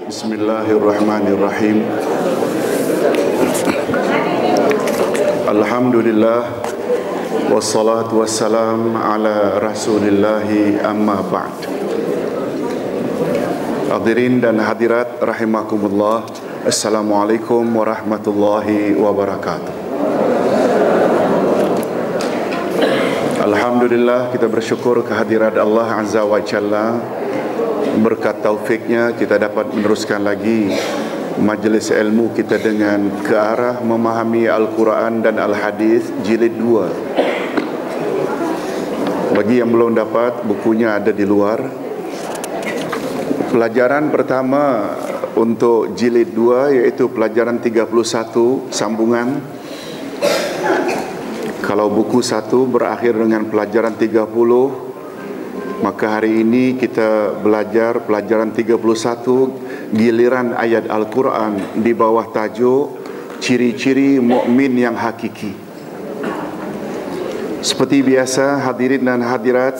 Bismillahirrahmanirrahim. Alhamdulillah wassalatu wassalam ala rasulillahi amma ba'd. Hadirin dan hadirat rahimakumullah, Assalamualaikum warahmatullahi wabarakatuh. Alhamdulillah, kita bersyukur kehadirat Allah Azza wa Jalla. Berkat taufiknya kita dapat meneruskan lagi majlis ilmu kita dengan ke arah memahami Al-Quran dan Al-Hadis jilid 2. Bagi yang belum dapat, bukunya ada di luar. Pelajaran pertama untuk jilid 2 yaitu pelajaran 31 sambungan. Kalau buku 1 berakhir dengan pelajaran 30, maka hari ini kita belajar pelajaran 31 giliran ayat Al-Quran di bawah tajuk ciri-ciri mukmin yang hakiki. Seperti biasa, hadirin dan hadirat,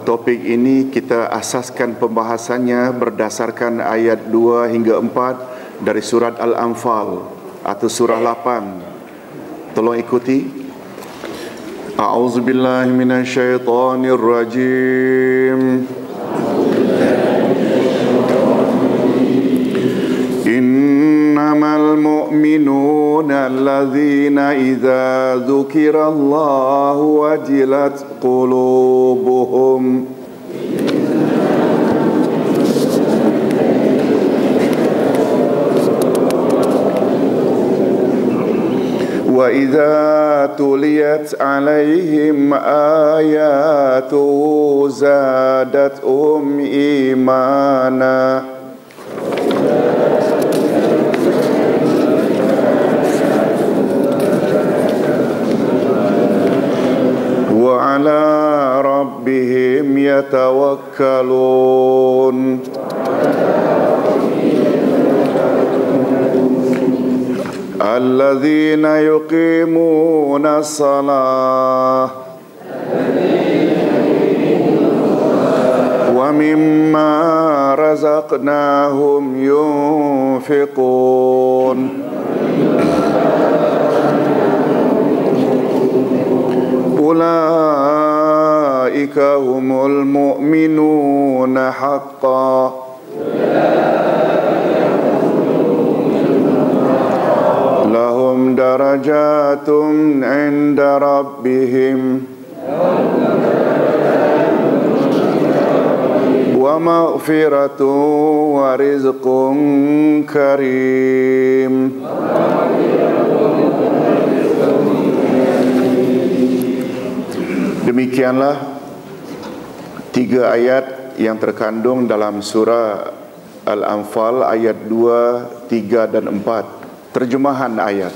topik ini kita asaskan pembahasannya berdasarkan ayat 2 hingga 4 dari surat Al-Anfal atau surah 8. Tolong ikuti. A'udzu billahi minasyaitonir rajim. Innamal mu'minuna alladzina idza dzukirallahu wajilat qulubuhum wa idza tuliyat alaihim ayatu zadatuhum imana wa ala rabbihim yatawakkalun. Alladzina yuqimuna as-salah wa mimma razaqnahum yunfiqun. Ulaika humul mu'minuna haqqan. Lahum darajatun 'inda rabbihim wa maghfiratun wa rizqun karim. Demikianlah 3 ayat yang terkandung dalam surah Al-Anfal ayat 2, 3 dan 4. Terjemahan ayat.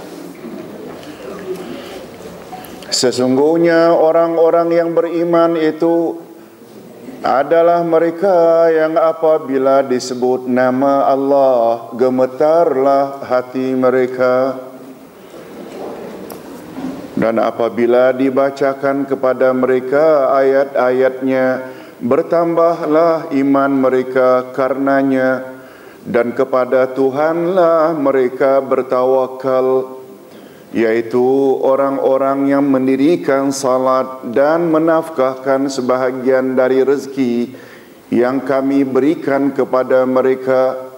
Sesungguhnya orang-orang yang beriman itu adalah mereka yang apabila disebut nama Allah, gemetarlah hati mereka. Dan apabila dibacakan kepada mereka ayat-ayatnya, bertambahlah iman mereka karenanya. Dan kepada Tuhanlah mereka bertawakal, yaitu orang-orang yang mendirikan salat dan menafkahkan sebahagian dari rezeki yang kami berikan kepada mereka.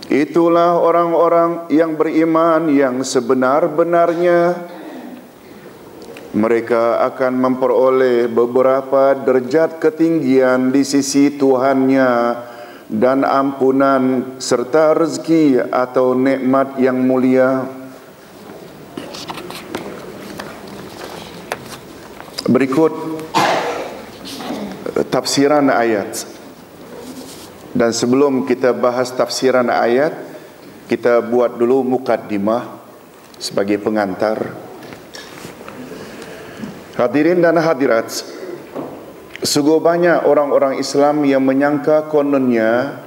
Itulah orang-orang yang beriman yang sebenar-benarnya. Mereka akan memperoleh beberapa derajat ketinggian di sisi Tuhannya dan ampunan serta rezeki atau nikmat yang mulia. Berikut tafsiran ayat. Dan sebelum kita bahas tafsiran ayat, kita buat dulu mukaddimah sebagai pengantar. Hadirin dan hadirat, sungguh banyak orang-orang Islam yang menyangka kononnya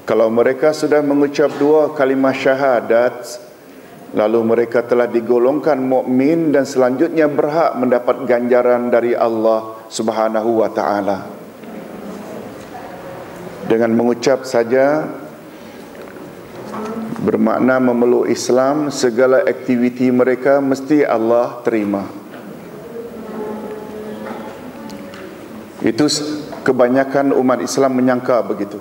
kalau mereka sudah mengucap 2 kalimah syahadat, lalu mereka telah digolongkan mukmin dan selanjutnya berhak mendapat ganjaran dari Allah Subhanahu wa taala. Dengan mengucap saja bermakna memeluk Islam, segala aktiviti mereka mesti Allah terima. Itu kebanyakan umat Islam menyangka begitu.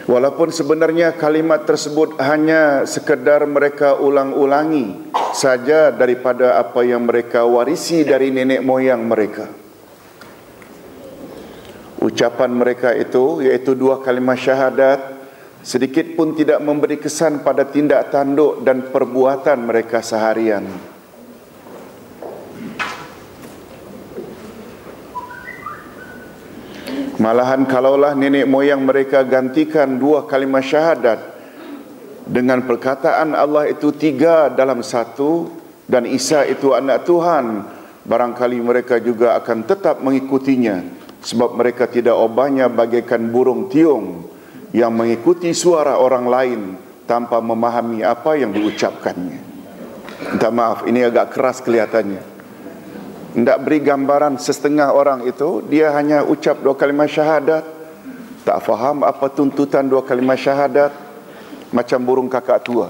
Walaupun sebenarnya kalimat tersebut hanya sekedar mereka ulang-ulangi saja daripada apa yang mereka warisi dari nenek moyang mereka. Ucapan mereka itu, iaitu dua kalimat syahadat, sedikit pun tidak memberi kesan pada tindak tanduk dan perbuatan mereka seharian. Malahan kalaulah nenek moyang mereka gantikan dua kalimat syahadat dengan perkataan Allah itu tiga dalam satu dan Isa itu anak Tuhan, barangkali mereka juga akan tetap mengikutinya, sebab mereka tidak obahnya bagaikan burung tiung yang mengikuti suara orang lain tanpa memahami apa yang diucapkannya. Minta maaf, ini agak keras kelihatannya. Tidak beri gambaran setengah orang itu, dia hanya ucap dua kalimat syahadat, tak faham apa tuntutan dua kalimat syahadat, macam burung kakak tua.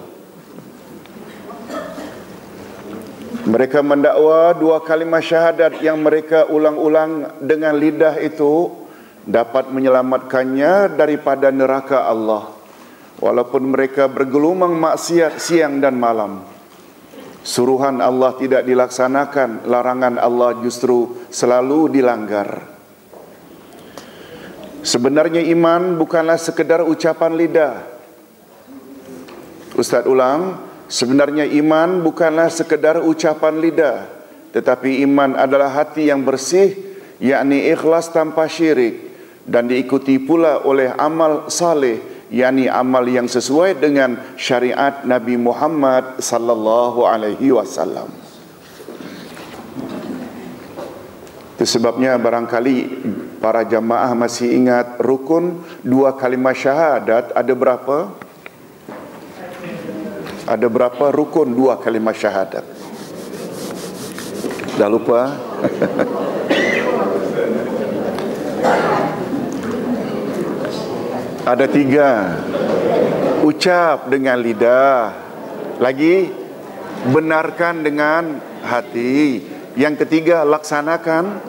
Mereka mendakwa dua kalimat syahadat yang mereka ulang-ulang dengan lidah itu dapat menyelamatkannya daripada neraka Allah, walaupun mereka bergelumang maksiat siang dan malam. Suruhan Allah tidak dilaksanakan, larangan Allah justru selalu dilanggar. Sebenarnya iman bukanlah sekedar ucapan lidah. Ustaz ulang, sebenarnya iman bukanlah sekedar ucapan lidah, tetapi iman adalah hati yang bersih, yakni ikhlas tanpa syirik, dan diikuti pula oleh amal saleh, yakni amal yang sesuai dengan syariat Nabi Muhammad sallallahu alaihi wasallam. Itu sebabnya barangkali para jamaah masih ingat rukun dua kalimat syahadat ada berapa? Ada berapa rukun dua kalimat syahadat? Dah lupa? Ada tiga. Ucap dengan lidah. Lagi, benarkan dengan hati. Yang ketiga, laksanakan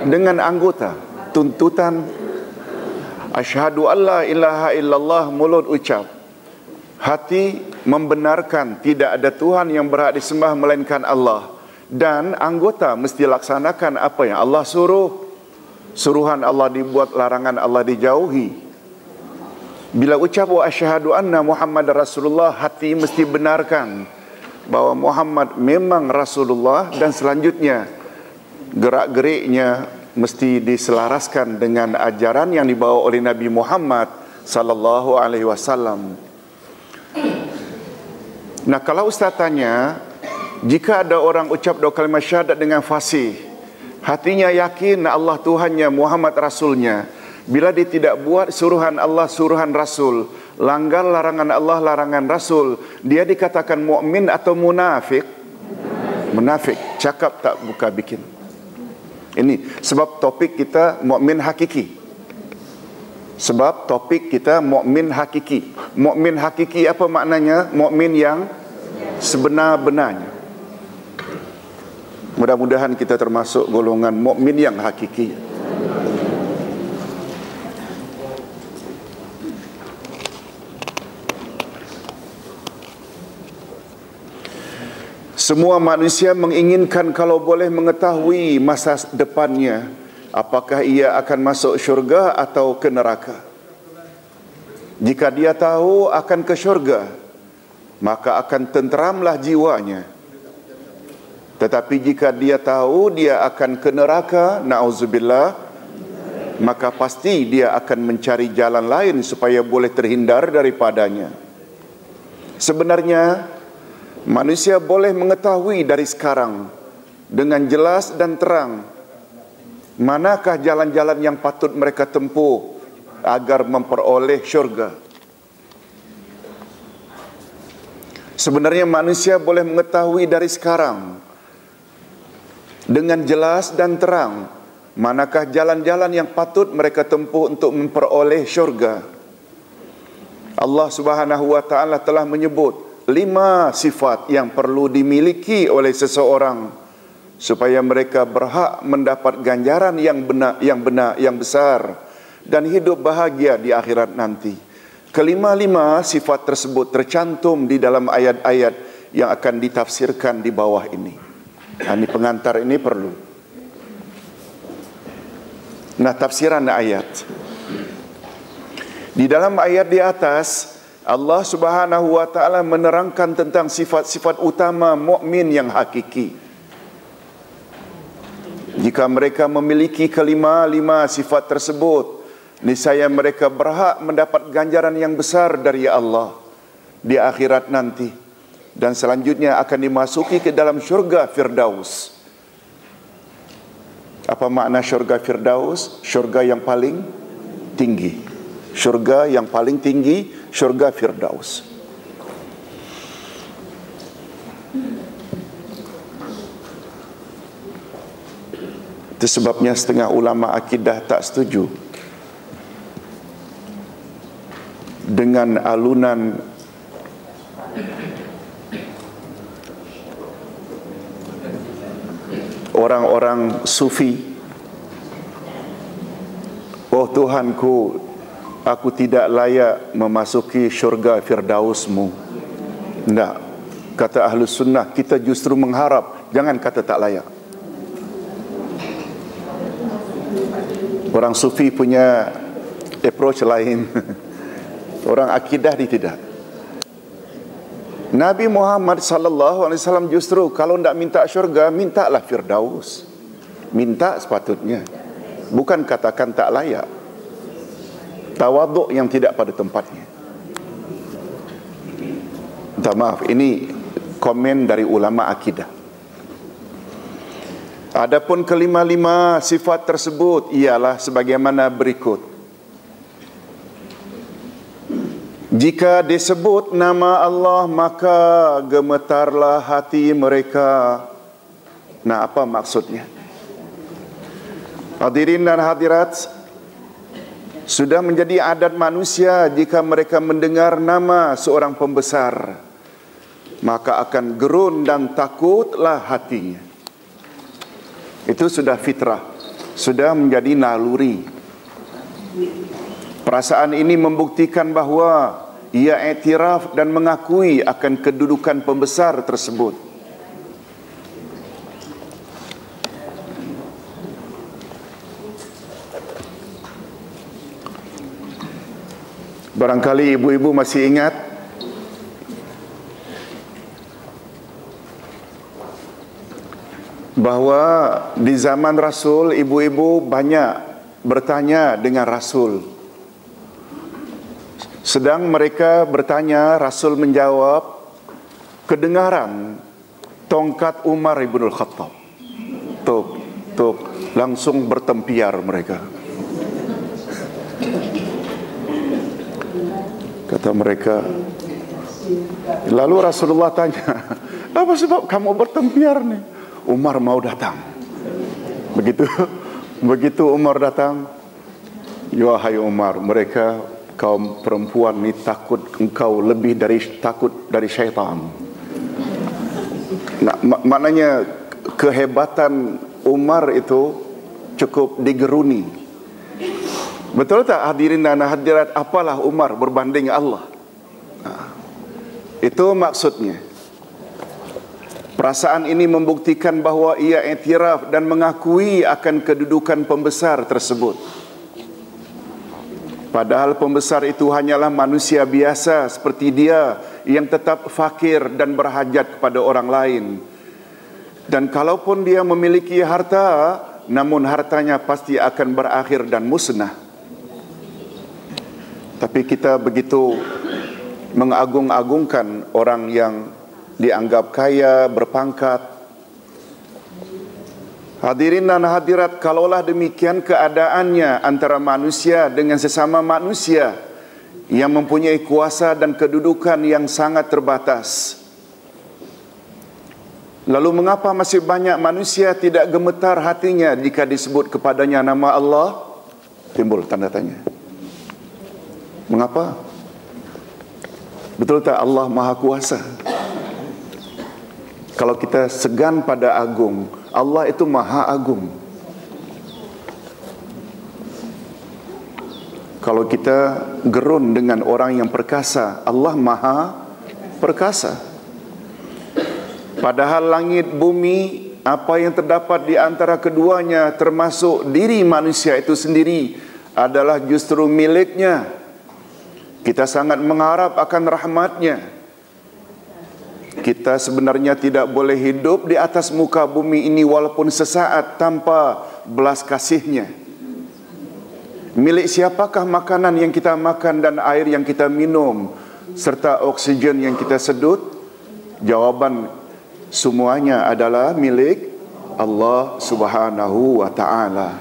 dengan anggota. Tuntutan asyhadu alla ilaha illallah, mulut ucap. Hati membenarkan tidak ada Tuhan yang berhak disembah melainkan Allah. Dan anggota mesti laksanakan apa yang Allah suruh. Suruhan Allah dibuat, larangan Allah dijauhi. Bila ucap wa asyhadu anna Muhammad Rasulullah, hati mesti benarkan bahwa Muhammad memang Rasulullah, dan selanjutnya gerak-geriknya mesti diselaraskan dengan ajaran yang dibawa oleh Nabi Muhammad sallallahu alaihi wasallam. Nah, kalau Ustaz tanya, jika ada orang ucap dua kalimat syahadat dengan fasih, hatinya yakin Allah Tuhannya, Muhammad Rasulnya, bila dia tidak buat suruhan Allah, suruhan Rasul, langgar larangan Allah, larangan Rasul, dia dikatakan mukmin atau munafik? Munafik, cakap tak buka bikin. Ini sebab topik kita mukmin hakiki. Sebab topik kita mukmin hakiki. Mukmin hakiki apa maknanya? Mukmin yang sebenar-benarnya. Mudah-mudahan kita termasuk golongan mukmin yang hakiki. Semua manusia menginginkan kalau boleh mengetahui masa depannya, apakah ia akan masuk syurga atau ke neraka. Jika dia tahu akan ke syurga, maka akan tenteramlah jiwanya. Tetapi jika dia tahu dia akan ke neraka, na'udzubillah, maka pasti dia akan mencari jalan lain supaya boleh terhindar daripadanya. Sebenarnya manusia boleh mengetahui dari sekarang dengan jelas dan terang manakah jalan-jalan yang patut mereka tempuh agar memperoleh syurga. Sebenarnya manusia boleh mengetahui dari sekarang dengan jelas dan terang Manakah jalan-jalan yang patut mereka tempuh untuk memperoleh syurga? Allah Subhanahu wa taala telah menyebut 5 sifat yang perlu dimiliki oleh seseorang supaya mereka berhak mendapat ganjaran yang besar dan hidup bahagia di akhirat nanti. Kelima-lima sifat tersebut tercantum di dalam ayat-ayat yang akan ditafsirkan di bawah ini. Ini pengantar ini perlu. Nah, tafsiran ayat. Di dalam ayat di atas, Allah Subhanahu wa taala menerangkan tentang sifat-sifat utama mukmin yang hakiki. Jika mereka memiliki kelima-lima sifat tersebut, niscaya mereka berhak mendapat ganjaran yang besar dari Allah di akhirat nanti, dan selanjutnya akan dimasuki ke dalam syurga Firdaus. Apa makna syurga Firdaus? Syurga yang paling tinggi. Syurga yang paling tinggi, syurga Firdaus. Itu sebabnya setengah ulama akidah tak setuju dengan alunan orang-orang sufi. Oh Tuhanku, aku tidak layak memasuki syurga Firdausmu. Tidak. Kata Ahlus Sunnah, kita justru mengharap, jangan kata tak layak. Orang sufi punya approach lain. Orang akidah dia tidak. Nabi Muhammad sallallahu alaihi wasallam justru kalau tidak minta syurga, mintalah Firdaus. Minta sepatutnya. Bukan katakan tak layak. Tawaduk yang tidak pada tempatnya. Minta maaf, ini komen dari ulama akidah. Adapun kelima-lima sifat tersebut ialah sebagaimana berikut. Jika disebut nama Allah, maka gemetarlah hati mereka. Nah, apa maksudnya? Hadirin dan hadirat, sudah menjadi adat manusia jika mereka mendengar nama seorang pembesar, maka akan gerun dan takutlah hatinya. Itu sudah fitrah, sudah menjadi naluri. Perasaan ini membuktikan bahawa ia iktiraf dan mengakui akan kedudukan pembesar tersebut. Barangkali ibu-ibu masih ingat bahawa di zaman Rasul, ibu-ibu banyak bertanya dengan Rasul. Sedang mereka bertanya, Rasul menjawab, kedengaran tongkat Umar ibn Khattab. Tuk, langsung bertempiar mereka. Kata mereka, lalu Rasulullah tanya, apa sebab kamu bertempiar nih? Umar mau datang. Begitu Umar datang, ya hai Umar, mereka kaum perempuan ni takut engkau lebih takut dari syaitan. Nah, maknanya kehebatan Umar itu cukup digeruni. Betul tak hadirin dan hadirat, apalah Umar berbanding Allah? Nah, itu maksudnya. Perasaan ini membuktikan bahawa ia iktiraf dan mengakui akan kedudukan pembesar tersebut. Padahal pembesar itu hanyalah manusia biasa seperti dia yang tetap fakir dan berhajat kepada orang lain. Dan kalaupun dia memiliki harta, namun hartanya pasti akan berakhir dan musnah. Tapi kita begitu mengagung-agungkan orang yang dianggap kaya, berpangkat. Hadirin dan hadirat, kalaulah demikian keadaannya antara manusia dengan sesama manusia yang mempunyai kuasa dan kedudukan yang sangat terbatas, Lalu mengapa masih banyak manusia tidak gemetar hatinya jika disebut kepadanya nama Allah? Timbul tanda tanya. Mengapa? Betul tak Allah Maha Kuasa? Kalau kita segan pada agung, Allah itu Maha Agung. Kalau kita gerun dengan orang yang perkasa, Allah Maha Perkasa. Padahal langit bumi, apa yang terdapat di antara keduanya, termasuk diri manusia itu sendiri, adalah justru miliknya. Kita sangat mengharap akan rahmatnya. Kita sebenarnya tidak boleh hidup di atas muka bumi ini walaupun sesaat tanpa belas kasihnya. Milik siapakah makanan yang kita makan dan air yang kita minum, serta oksigen yang kita sedut? Jawaban, semuanya adalah milik Allah Subhanahu wa ta'ala.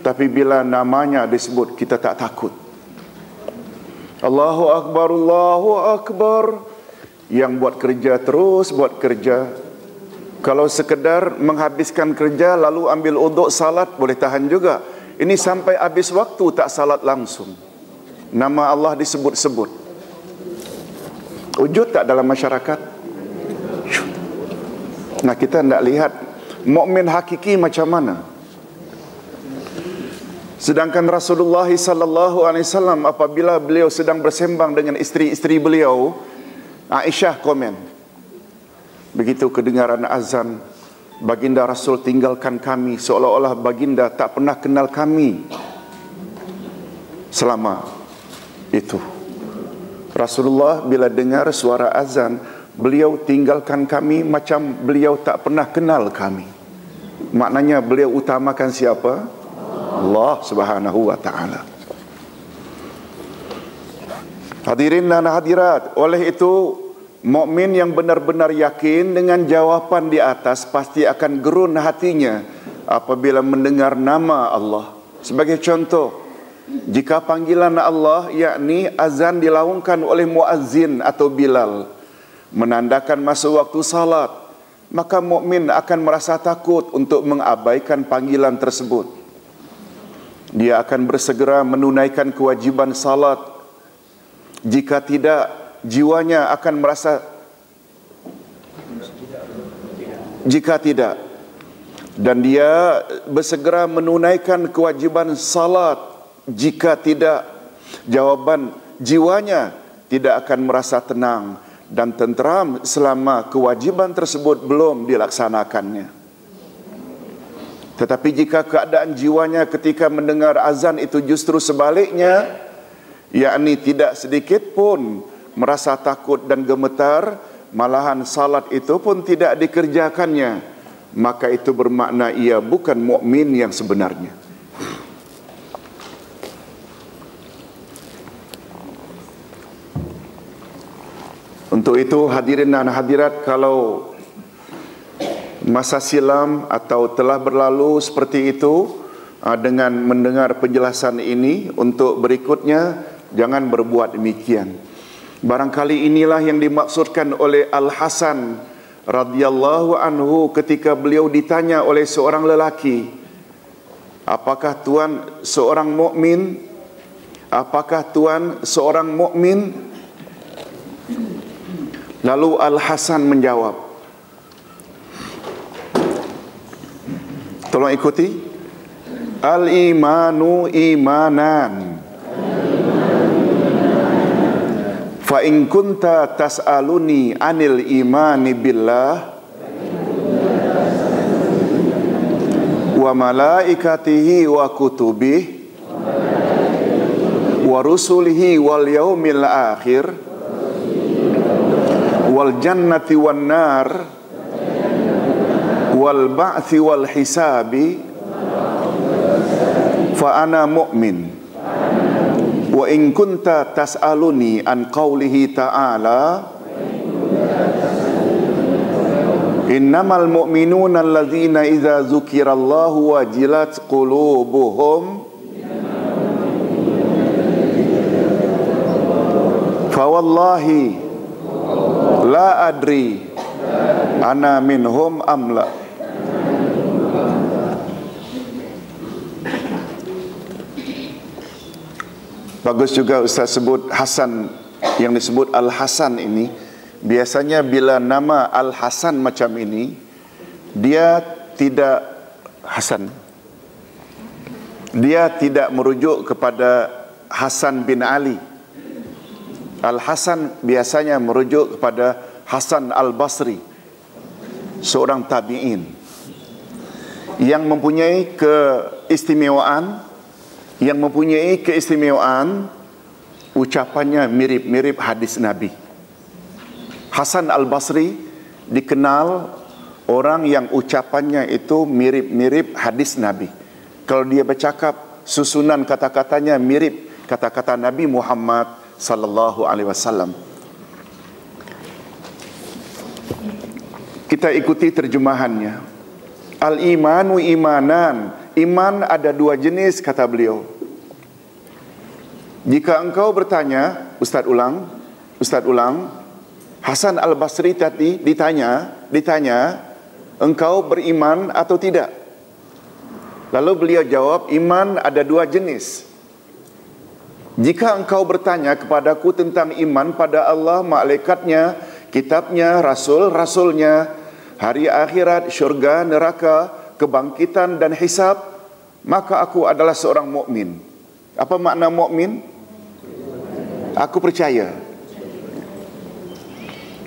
Tapi bila namanya disebut, kita tak takut. Allahu Akbar, Allahu Akbar. Yang buat kerja terus buat kerja. Kalau sekedar menghabiskan kerja lalu ambil uduk salat, boleh tahan juga. Ini sampai habis waktu tak salat langsung. Nama Allah disebut-sebut. Wujud tak dalam masyarakat? Nah, kita nak lihat mukmin hakiki macam mana. Sedangkan Rasulullah sallallahu alaihi wasallam apabila beliau sedang bersembang dengan isteri-isteri beliau, Aisyah komen, begitu kedengaran azan, baginda Rasul tinggalkan kami seolah-olah baginda tak pernah kenal kami selama itu. Rasulullah bila dengar suara azan, beliau tinggalkan kami macam beliau tak pernah kenal kami. Maknanya beliau utamakan siapa? Allah Subhanahu wa ta'ala. Hadirin dan hadirat, oleh itu mukmin yang benar-benar yakin dengan jawapan di atas pasti akan gerun hatinya apabila mendengar nama Allah. Sebagai contoh, jika panggilan Allah yakni azan dilaungkan oleh muazzin atau Bilal menandakan masuk waktu salat, maka mukmin akan merasa takut untuk mengabaikan panggilan tersebut. Dia akan bersegera menunaikan kewajiban salat. Jika tidak, jiwanya akan merasa dan dia bersegera menunaikan kewajiban salat. Jika tidak, jawaban jiwanya tidak akan merasa tenang dan tenteram selama kewajiban tersebut belum dilaksanakannya. Tetapi jika keadaan jiwanya ketika mendengar azan itu justru sebaliknya, yakni tidak sedikit pun merasa takut dan gemetar, malahan salat itu pun tidak dikerjakannya, maka itu bermakna ia bukan mukmin yang sebenarnya. Untuk itu hadirin dan hadirat, kalau masa silam atau telah berlalu seperti itu, dengan mendengar penjelasan ini, untuk berikutnya jangan berbuat demikian. Barangkali inilah yang dimaksudkan oleh Al-Hasan radhiyallahu anhu ketika beliau ditanya oleh seorang lelaki, apakah tuan seorang mukmin? Apakah tuan seorang mukmin? Lalu Al-Hasan menjawab, tolong ikuti, al-imanu imanan, fa in kunta tas'aluni anil imani billah wa malaikatihi wa kutubihi wa rusulihi wal yaumil akhir wal jannati wan nar wal ba'thi wal hisabi fa ana mu'min. Wa in kunta tas'aluni an qawlihi ta'ala innamal mu'minuna alladzina idza dzukirallahu wajilat qulubuhum fa wallahi la adri ana minhum amla. Bagus juga Ustaz sebut Hasan, yang disebut Al-Hasan ini. Biasanya bila nama Al-Hasan macam ini, dia tidak Hasan. Dia tidak merujuk kepada Hasan bin Ali. Al-Hasan biasanya merujuk kepada Hasan Al-Basri, seorang tabi'in yang mempunyai keistimewaan ucapannya mirip-mirip hadis Nabi. Hasan Al-Basri dikenal orang yang ucapannya itu mirip-mirip hadis Nabi. Kalau dia bercakap, susunan kata-katanya mirip kata-kata Nabi Muhammad sallallahu alaihi wasallam. Kita ikuti terjemahannya. Al-imanu imanan. Iman ada dua jenis, kata beliau. Jika engkau bertanya, Ustaz ulang, Hasan Al-Basri tadi ditanya, engkau beriman atau tidak? Lalu beliau jawab, iman ada dua jenis. Jika engkau bertanya kepadaku tentang iman pada Allah, malaikatnya, kitabnya, rasul-rasulnya, hari akhirat, syurga, neraka, kebangkitan dan hisab, maka aku adalah seorang mukmin. Apa makna mukmin? Aku percaya.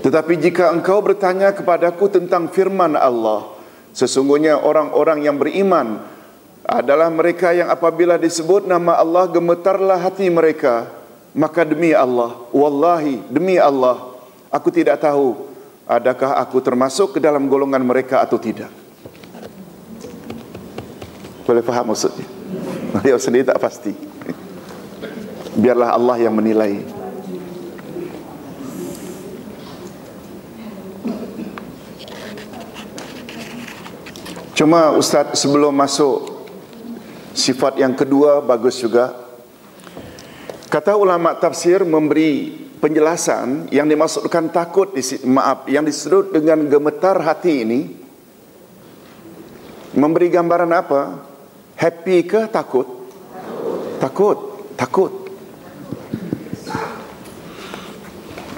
Tetapi jika engkau bertanya kepadaku tentang firman Allah, sesungguhnya orang-orang yang beriman adalah mereka yang apabila disebut nama Allah gemetarlah hati mereka. Maka demi Allah, wallahi demi Allah, aku tidak tahu adakah aku termasuk ke dalam golongan mereka atau tidak. Boleh faham maksudnya? Beliau sendiri tak pasti. Biarlah Allah yang menilai. Cuma Ustaz sebelum masuk sifat yang kedua, bagus juga. Kata ulama tafsir memberi penjelasan yang dimaksudkan takut, yang disebut dengan gemetar hati ini, memberi gambaran apa? Happy ke takut? Takut.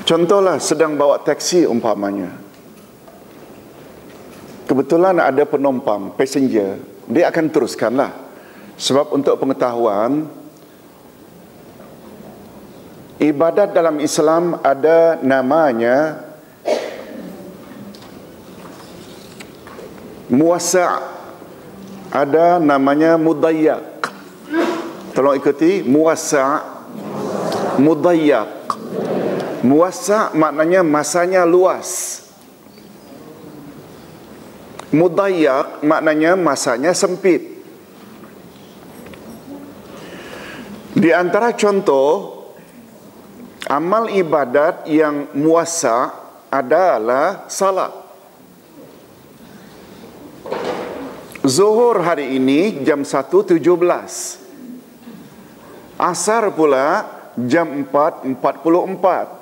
Contohlah sedang bawa taksi umpamanya. Kebetulan ada penumpang, passenger, dia akan teruskanlah. Sebab untuk pengetahuan, ibadat dalam Islam ada namanya muwassa', ada namanya mudayyak. Tolong ikuti, muwassa', mudayyak. Muwassa' maknanya masanya luas. Mudayyak maknanya masanya sempit. Di antara contoh amal ibadat yang muwassa' adalah salat. Zuhur hari ini jam 1.17. Asar pula jam 4.44.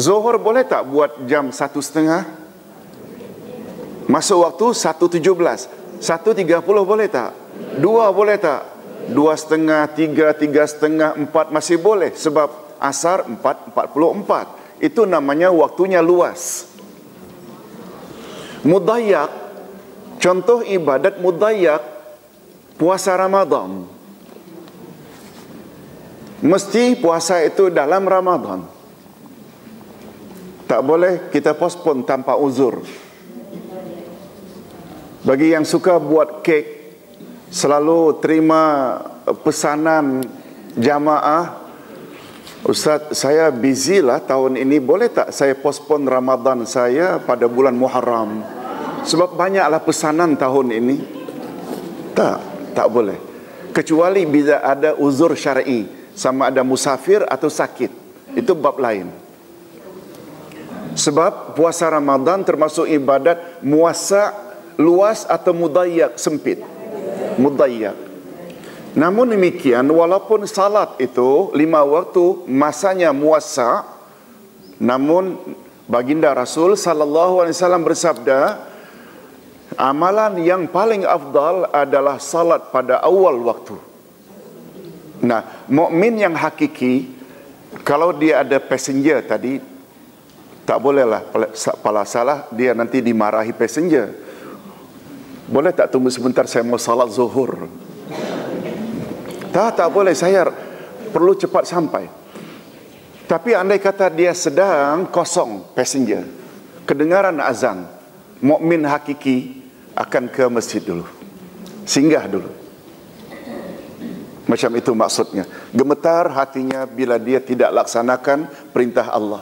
Zuhur boleh tak buat jam 1.30? Masuk waktu 1.17. 1.30 boleh tak? 2 boleh tak? 2.30, 3, 3.30, 4 masih boleh. Sebab asar 4.44. Itu namanya waktunya luas. Mudayyak, contoh ibadat mudayyak, puasa Ramadan. Mesti puasa itu dalam Ramadan. Tak boleh kita postpone tanpa uzur. Bagi yang suka buat kek, selalu terima pesanan jamaah, Ustaz, saya busy lah tahun ini, boleh tak saya postpone Ramadan saya pada bulan Muharram? Sebab banyaklah pesanan tahun ini. Tak boleh. Kecuali bila ada uzur syar'i, sama ada musafir atau sakit. Itu bab lain. Sebab puasa Ramadan termasuk ibadat muwassa', luas, atau mudayyak, sempit. Mudayyak. Namun demikian, walaupun salat itu 5 waktu masanya muwassa', namun Baginda Rasul sallallahu alaihi wasallam bersabda, amalan yang paling afdal adalah salat pada awal waktu. Nah, mukmin yang hakiki, kalau dia ada passenger tadi, tak bolehlah pala salah dia nanti dimarahi passenger. Boleh tak tunggu sebentar, saya mau salat zuhur? Tak boleh, saya perlu cepat sampai. Tapi andai kata dia sedang kosong passenger, kedengaran azan, mukmin hakiki akan ke masjid dulu, singgah dulu. Macam itu maksudnya. Gemetar hatinya bila dia tidak laksanakan perintah Allah.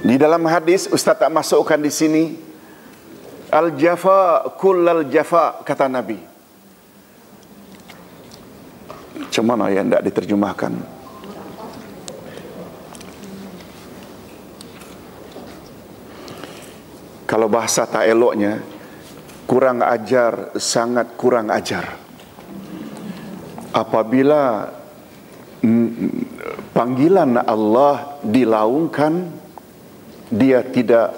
Di dalam hadis, Ustaz tak masukkan di sini, al-jafa kullal jafa, kata Nabi. Macam mana yang tidak diterjemahkan? Kalau bahasa tak eloknya, kurang ajar, sangat kurang ajar. Apabila panggilan Allah dilaungkan, dia tidak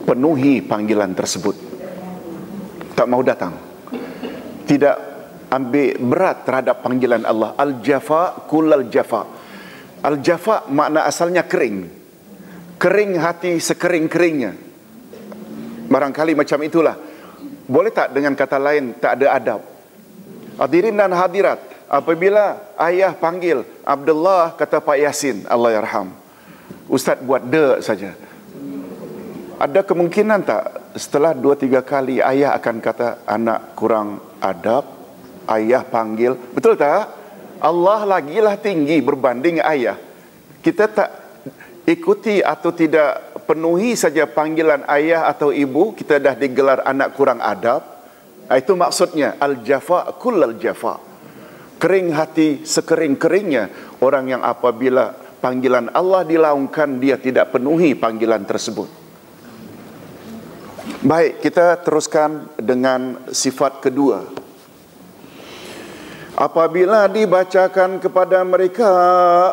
penuhi panggilan tersebut, tak mau datang, tidak ambil berat terhadap panggilan Allah. Al-jafa kullal jafa. Al-jafa makna asalnya kering. Kering hati sekering-keringnya. Barangkali macam itulah. Boleh tak dengan kata lain, tak ada adab? Hadirin dan hadirat, apabila ayah panggil Abdullah, kata Pak Yasin, Allah yarham, Ustaz buat saja. Ada kemungkinan tak setelah 2-3 kali ayah akan kata anak kurang adab? Ayah panggil, betul tak? Allah lagilah tinggi berbanding ayah. Kita tak ikuti atau tidak penuhi saja panggilan ayah atau ibu, kita dah digelar anak kurang adab. Itu maksudnya al-jafa kullal jafa. Kering hati sekering-keringnya orang yang apabila panggilan Allah dilaungkan, dia tidak penuhi panggilan tersebut. Baik, kita teruskan dengan sifat kedua. Apabila dibacakan kepada mereka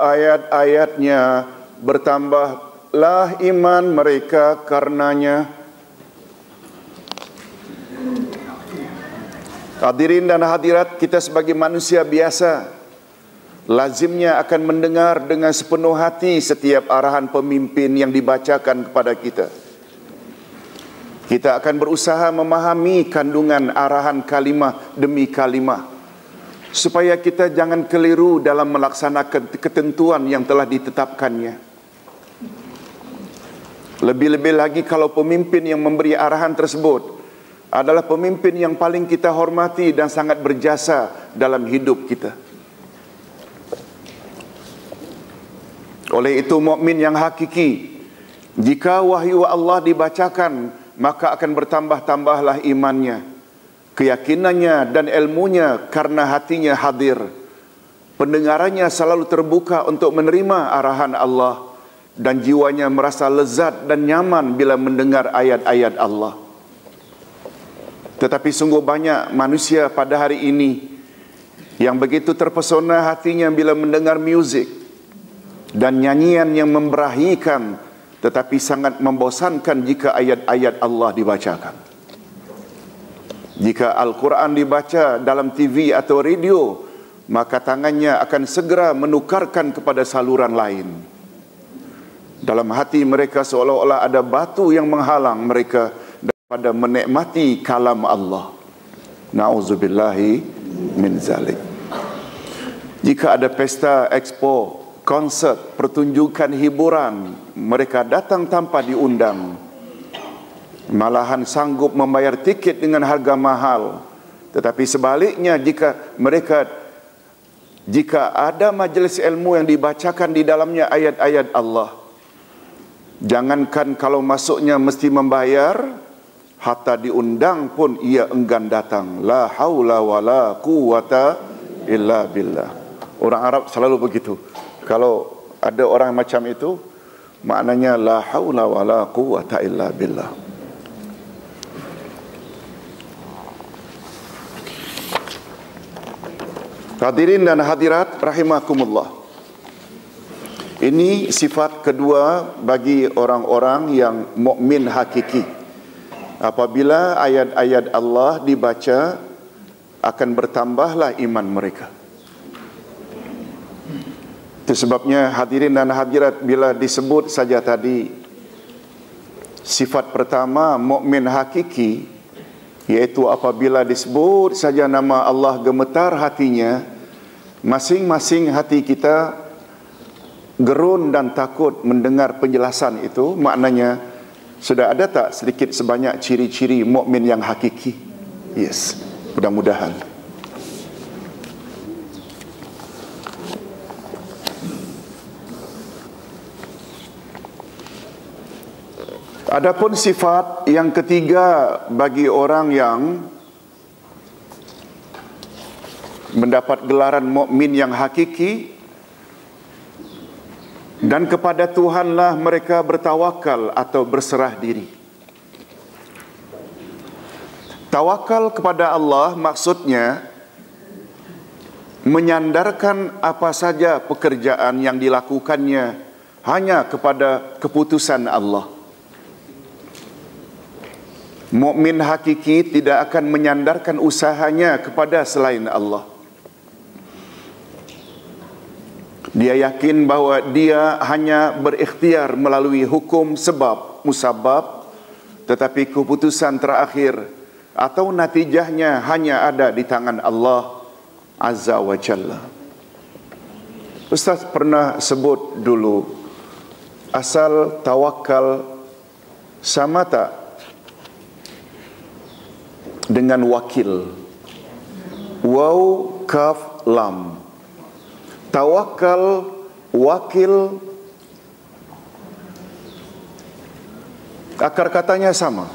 ayat-ayatnya, bertambahlah iman mereka karenanya. Hadirin dan hadirat, kita sebagai manusia biasa lazimnya akan mendengar dengan sepenuh hati setiap arahan pemimpin yang dibacakan kepada kita. Kita akan berusaha memahami kandungan arahan kalimah demi kalimah, supaya kita jangan keliru dalam melaksanakan ketentuan yang telah ditetapkannya. Lebih-lebih lagi kalau pemimpin yang memberi arahan tersebut adalah pemimpin yang paling kita hormati dan sangat berjasa dalam hidup kita. Oleh itu, mukmin yang hakiki, jika wahyu Allah dibacakan, maka akan bertambah-tambahlah imannya, keyakinannya dan ilmunya, karena hatinya hadir. Pendengarannya selalu terbuka untuk menerima arahan Allah, dan jiwanya merasa lezat dan nyaman bila mendengar ayat-ayat Allah. Tetapi sungguh banyak manusia pada hari ini yang begitu terpesona hatinya bila mendengar muzik dan nyanyian yang memberahikan, tetapi sangat membosankan jika ayat-ayat Allah dibacakan. Jika Al-Quran dibaca dalam TV atau radio, maka tangannya akan segera menukarkan kepada saluran lain. Dalam hati mereka seolah-olah ada batu yang menghalang mereka daripada menikmati kalam Allah. Na'udzubillahi min zalik. Jika ada pesta, expo, konsert, pertunjukan hiburan, mereka datang tanpa diundang. Malahan sanggup membayar tiket dengan harga mahal. Tetapi sebaliknya, jika ada majlis ilmu yang dibacakan di dalamnya ayat-ayat Allah, jangankan kalau masuknya mesti membayar, hatta diundang pun ia enggan datang. La haula wala quwata illa billah. Orang Arab selalu begitu. Kalau ada orang macam itu, maknanya la haula wala quwata illa billah. Hadirin dan hadirat rahimakumullah. Ini sifat kedua bagi orang-orang yang mukmin hakiki. Apabila ayat-ayat Allah dibaca, akan bertambahlah iman mereka. Itu sebabnya hadirin dan hadirat, bila disebut saja tadi sifat pertama mukmin hakiki, iaitu apabila disebut saja nama Allah gemetar hatinya, masing-masing hati kita gerun dan takut mendengar penjelasan itu. Maknanya sudah ada tak sedikit sebanyak ciri-ciri mukmin yang hakiki? Yes, mudah-mudahan. Adapun sifat yang ketiga bagi orang yang mendapat gelaran mukmin yang hakiki, dan kepada Tuhanlah mereka bertawakal atau berserah diri. Tawakal kepada Allah maksudnya menyandarkan apa saja pekerjaan yang dilakukannya hanya kepada keputusan Allah. Mukmin hakiki tidak akan menyandarkan usahanya kepada selain Allah. Dia yakin bahawa dia hanya berikhtiar melalui hukum sebab musabab, tetapi keputusan terakhir atau natijahnya hanya ada di tangan Allah Azza wa Jalla. Ustaz pernah sebut dulu, asal tawakal sama tak dengan wakil? Waw, kaf, lam. Tawakal, wakil, akar katanya sama.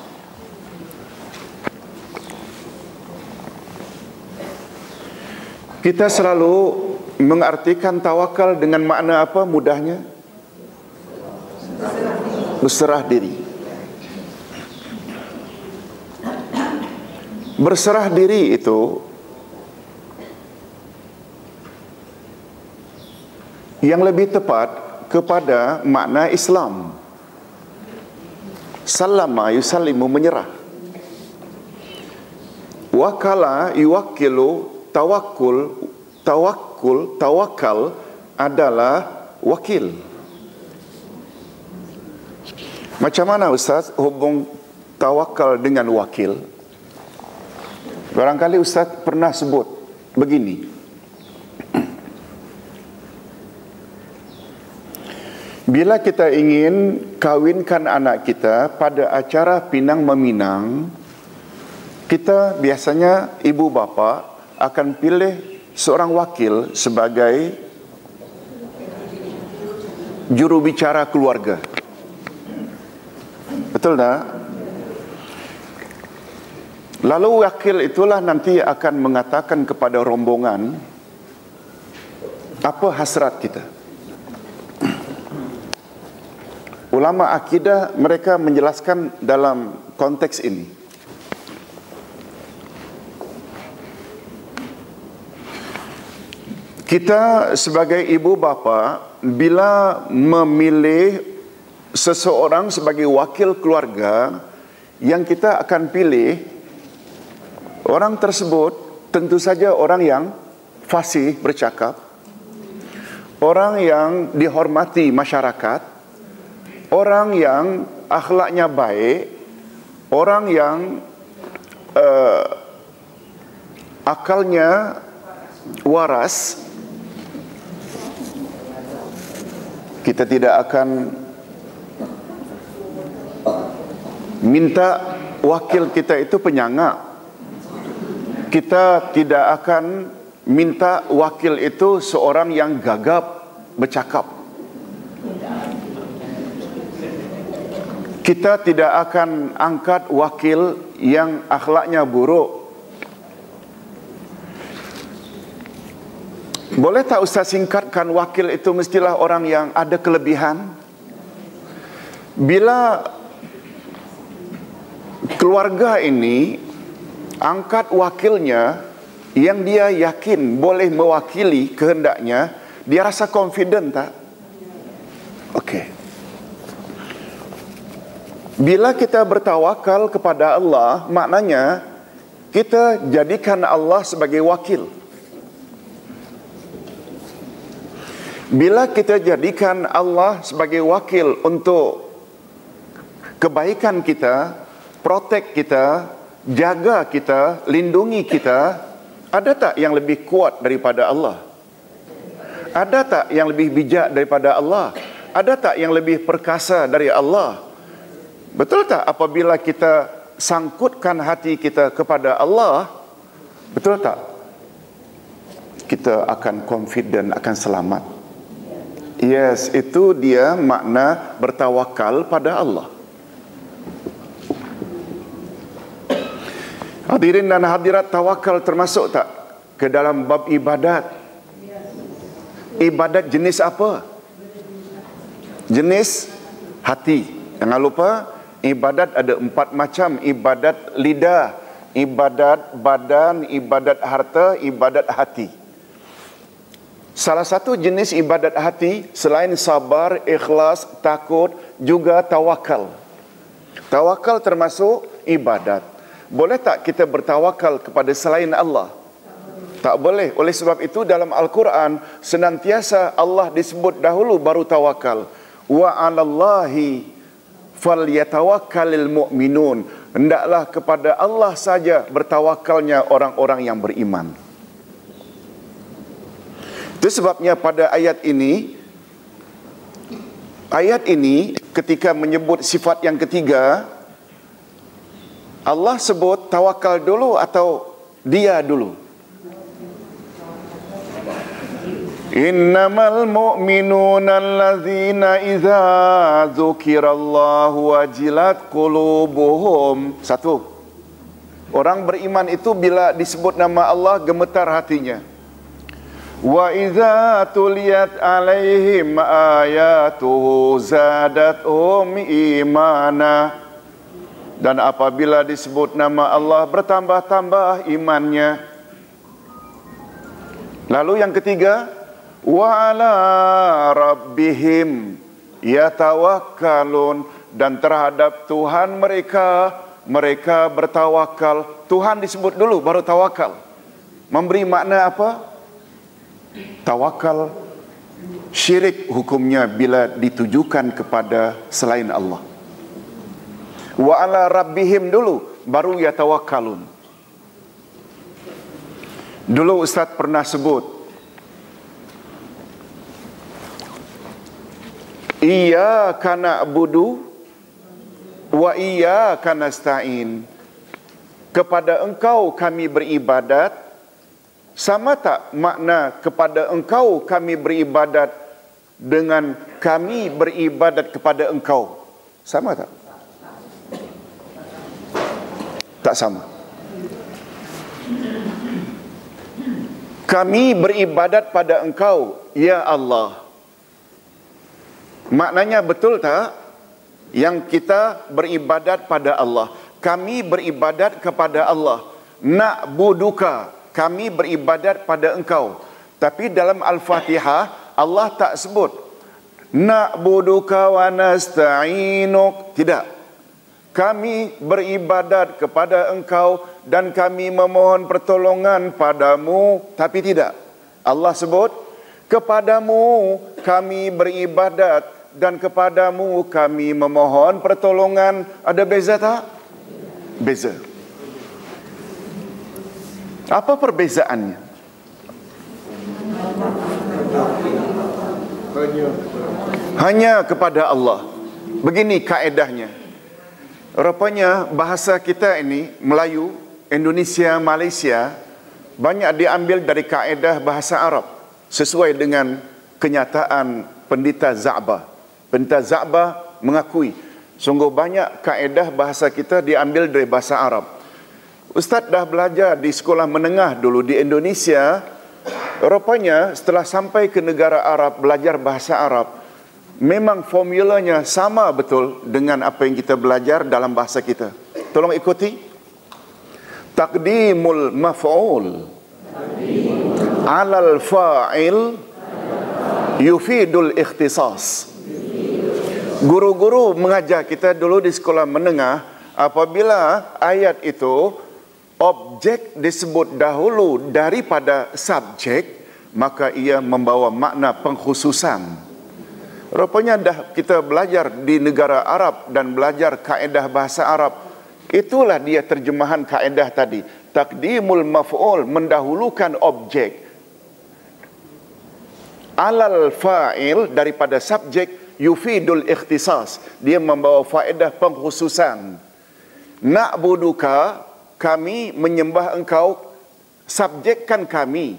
Kita selalu mengartikan tawakal dengan makna apa mudahnya? Berserah diri. Berserah diri itu yang lebih tepat kepada makna Islam. Sallama yusallimu, menyerah. Wakala yuwakilu, tawakal adalah wakil. Macam mana Ustaz hubung tawakal dengan wakil? Barangkali Ustaz pernah sebut begini. Bila kita ingin kawinkan anak kita pada acara pinang meminang, kita biasanya ibu bapa akan pilih seorang wakil sebagai juru bicara keluarga. Betul tak? Lalu wakil itulah nanti akan mengatakan kepada rombongan apa hasrat kita. Ulama akidah mereka menjelaskan dalam konteks ini. Kita sebagai ibu bapa, bila memilih seseorang sebagai wakil keluarga, yang kita akan pilih orang tersebut tentu saja orang yang fasih bercakap, orang yang dihormati masyarakat, orang yang akhlaknya baik, orang yang akalnya waras. Kita tidak akan minta wakil kita itu penyangak. Kita tidak akan minta wakil itu seorang yang gagap bercakap. Kita tidak akan angkat wakil yang akhlaknya buruk. Boleh tak Ustaz singkatkan wakil itu mestilah orang yang ada kelebihan? Bila keluarga ini angkat wakilnya yang dia yakin boleh mewakili kehendaknya, dia rasa confident tak? Okey. Bila kita bertawakal kepada Allah, maknanya kita jadikan Allah sebagai wakil. Bila kita jadikan Allah sebagai wakil untuk kebaikan kita, protect kita, jaga kita, lindungi kita, ada tak yang lebih kuat daripada Allah? Ada tak yang lebih bijak daripada Allah? Ada tak yang lebih perkasa dari Allah? Betul tak apabila kita sangkutkan hati kita kepada Allah, betul tak kita akan confident, akan selamat? Yes, itu dia makna bertawakal pada Allah. Hadirin dan hadirat, tawakal termasuk tak ke dalam bab ibadat? Ibadat jenis apa? Jenis hati. Jangan lupa, ibadat ada 4 macam. Ibadat lidah, ibadat badan, ibadat harta, ibadat hati. Salah satu jenis ibadat hati, selain sabar, ikhlas, takut, juga tawakal. Tawakal termasuk ibadat. Boleh tak kita bertawakal kepada selain Allah? Tak boleh. Oleh sebab itu dalam Al-Quran senantiasa Allah disebut dahulu baru tawakal. Wa 'alallahi falyatawakkalul mu'minun. Hendaklah kepada Allah saja bertawakalnya orang-orang yang beriman. Itu sebabnya pada ayat ini ketika menyebut sifat yang ketiga, Allah sebut tawakal dulu atau dia dulu? Innamal mu'minuna allazina idza dzukirallahu wajilat qulubuhum. Satu, orang beriman itu bila disebut nama Allah gemetar hatinya. Wa idza tuliyat alaihim ayatuhu zadatuhum imana. Dan apabila disebut nama Allah bertambah-tambah imannya. Lalu yang ketiga, wa ala rabbihim yatawakkalun, dan terhadap Tuhan mereka bertawakal. Tuhan disebut dulu baru tawakal. Memberi makna apa? Tawakal syirik hukumnya bila ditujukan kepada selain Allah. Wa ala rabbihim dulu baru yatawakkalun. Dulu Ustaz pernah sebut iyyaka na'budu wa iyyaka nasta'in. Kepada engkau kami beribadat. Sama tak makna kepada engkau kami beribadat dengan kami beribadat kepada engkau? Sama tak? Tak sama. Kami beribadat pada engkau, ya Allah. Maknanya betul tak? Yang kita beribadat pada Allah. Kami beribadat kepada Allah. Na'buduka, kami beribadat pada engkau. Tapi dalam Al-Fatihah Allah tak sebut na'buduka wa nasta'inuk. Tidak. Kami beribadat kepada engkau dan kami memohon pertolongan padamu. Tapi tidak. Allah sebut kepadamu kami beribadat dan kepadamu kami memohon pertolongan. Ada beza tak? Beza. Apa perbezaannya? Hanya kepada Allah. Begini kaedahnya. Rupanya bahasa kita ini, Melayu, Indonesia, Malaysia, banyak diambil dari kaedah bahasa Arab. Sesuai dengan kenyataan Pendeta Za'bah. Pendeta Za'bah mengakui, sungguh banyak kaedah bahasa kita diambil dari bahasa Arab. Ustaz dah belajar di sekolah menengah dulu di Indonesia. Rupanya setelah sampai ke negara Arab, belajar bahasa Arab, memang formulanya sama betul dengan apa yang kita belajar dalam bahasa kita. Tolong ikuti. Taqdimul maf'ul alal fa'il yufidul ikhtisas. Guru-guru mengajar kita dulu di sekolah menengah, apabila ayat itu objek disebut dahulu daripada subjek, maka ia membawa makna pengkhususan. Rupanya dah kita belajar di negara Arab dan belajar kaedah bahasa Arab. Itulah dia terjemahan kaedah tadi. Taqdimul maf'ul, mendahulukan objek alal fa'il daripada subjek, yufidul ikhtisas, dia membawa faedah pengkhususan. Na'buduka, kami menyembah engkau, subjekkan kami,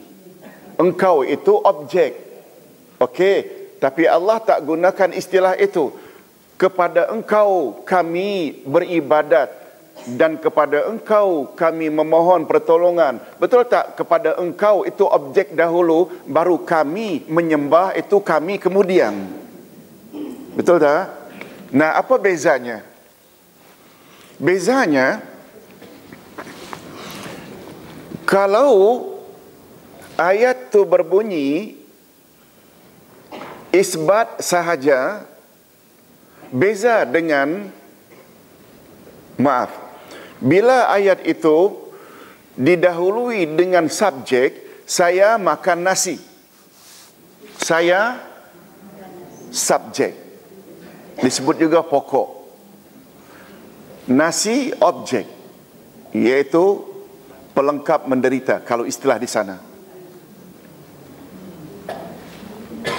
engkau itu objek. Okey, tapi Allah tak gunakan istilah itu. Kepada engkau kami beribadat dan kepada engkau kami memohon pertolongan. Betul tak? Kepada engkau itu objek dahulu, baru kami menyembah itu kami kemudian. Betul tak? Nah, apa bezanya? Bezanya, kalau ayat tu berbunyi isbat sahaja, beza dengan, maaf, bila ayat itu didahului dengan subjek, saya makan nasi. Saya subjek. Disebut juga pokok. Nasi objek, iaitu pelengkap menderita kalau istilah di sana.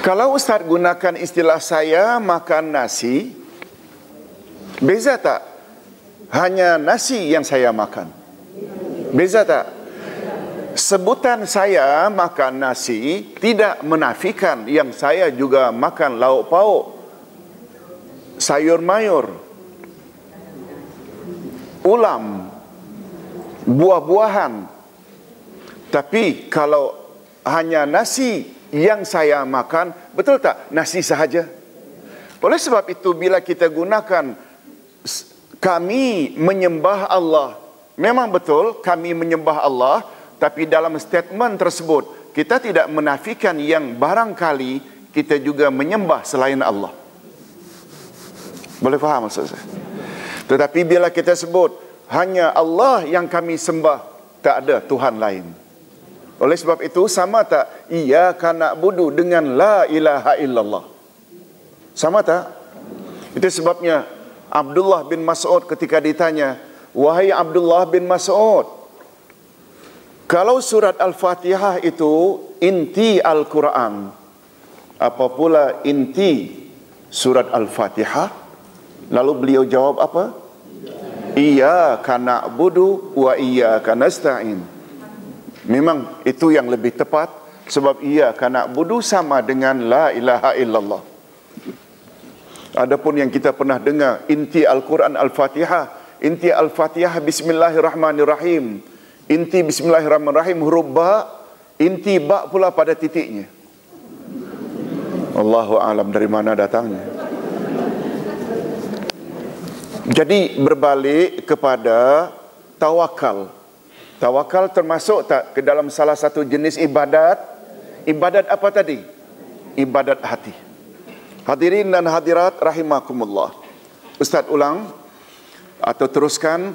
Kalau Ustaz gunakan istilah saya makan nasi, beza tak? Hanya nasi yang saya makan. Beza tak? Sebutan saya makan nasi tidak menafikan yang saya juga makan lauk pauk, sayur mayur, ulam, buah-buahan. Tapi kalau hanya nasi yang saya makan, betul tak? Nasi sahaja. Oleh sebab itu, bila kita gunakan kami menyembah Allah, memang betul kami menyembah Allah, tapi dalam statement tersebut kita tidak menafikan yang barangkali kita juga menyembah selain Allah. Boleh faham maksud saya? Tetapi bila kita sebut hanya Allah yang kami sembah, tak ada Tuhan lain. Oleh sebab itu, sama tak iyyaka na'budu dengan la ilaha illallah? Sama tak? Itu sebabnya Abdullah bin Mas'ud ketika ditanya, wahai Abdullah bin Mas'ud, kalau surat Al-Fatihah itu inti Al-Quran, apa pula inti surat Al-Fatihah? Lalu beliau jawab apa? Iyyaka na'budu wa iyyaka nasta'in. Memang itu yang lebih tepat, sebab iyyaka na'budu sama dengan la ilaha illallah. Adapun yang kita pernah dengar inti Al-Quran Al-Fatihah, inti Al-Fatihah bismillahirrahmanirrahim, inti bismillahirrahmanirrahim huruf ba, inti ba pula pada titiknya. Allahu a'lam dari mana datangnya. Jadi berbalik kepada tawakal. Tawakal termasuk tak ke dalam salah satu jenis ibadat? Ibadat apa tadi? Ibadat hati. Hadirin dan hadirat rahimakumullah. Ustaz ulang atau teruskan.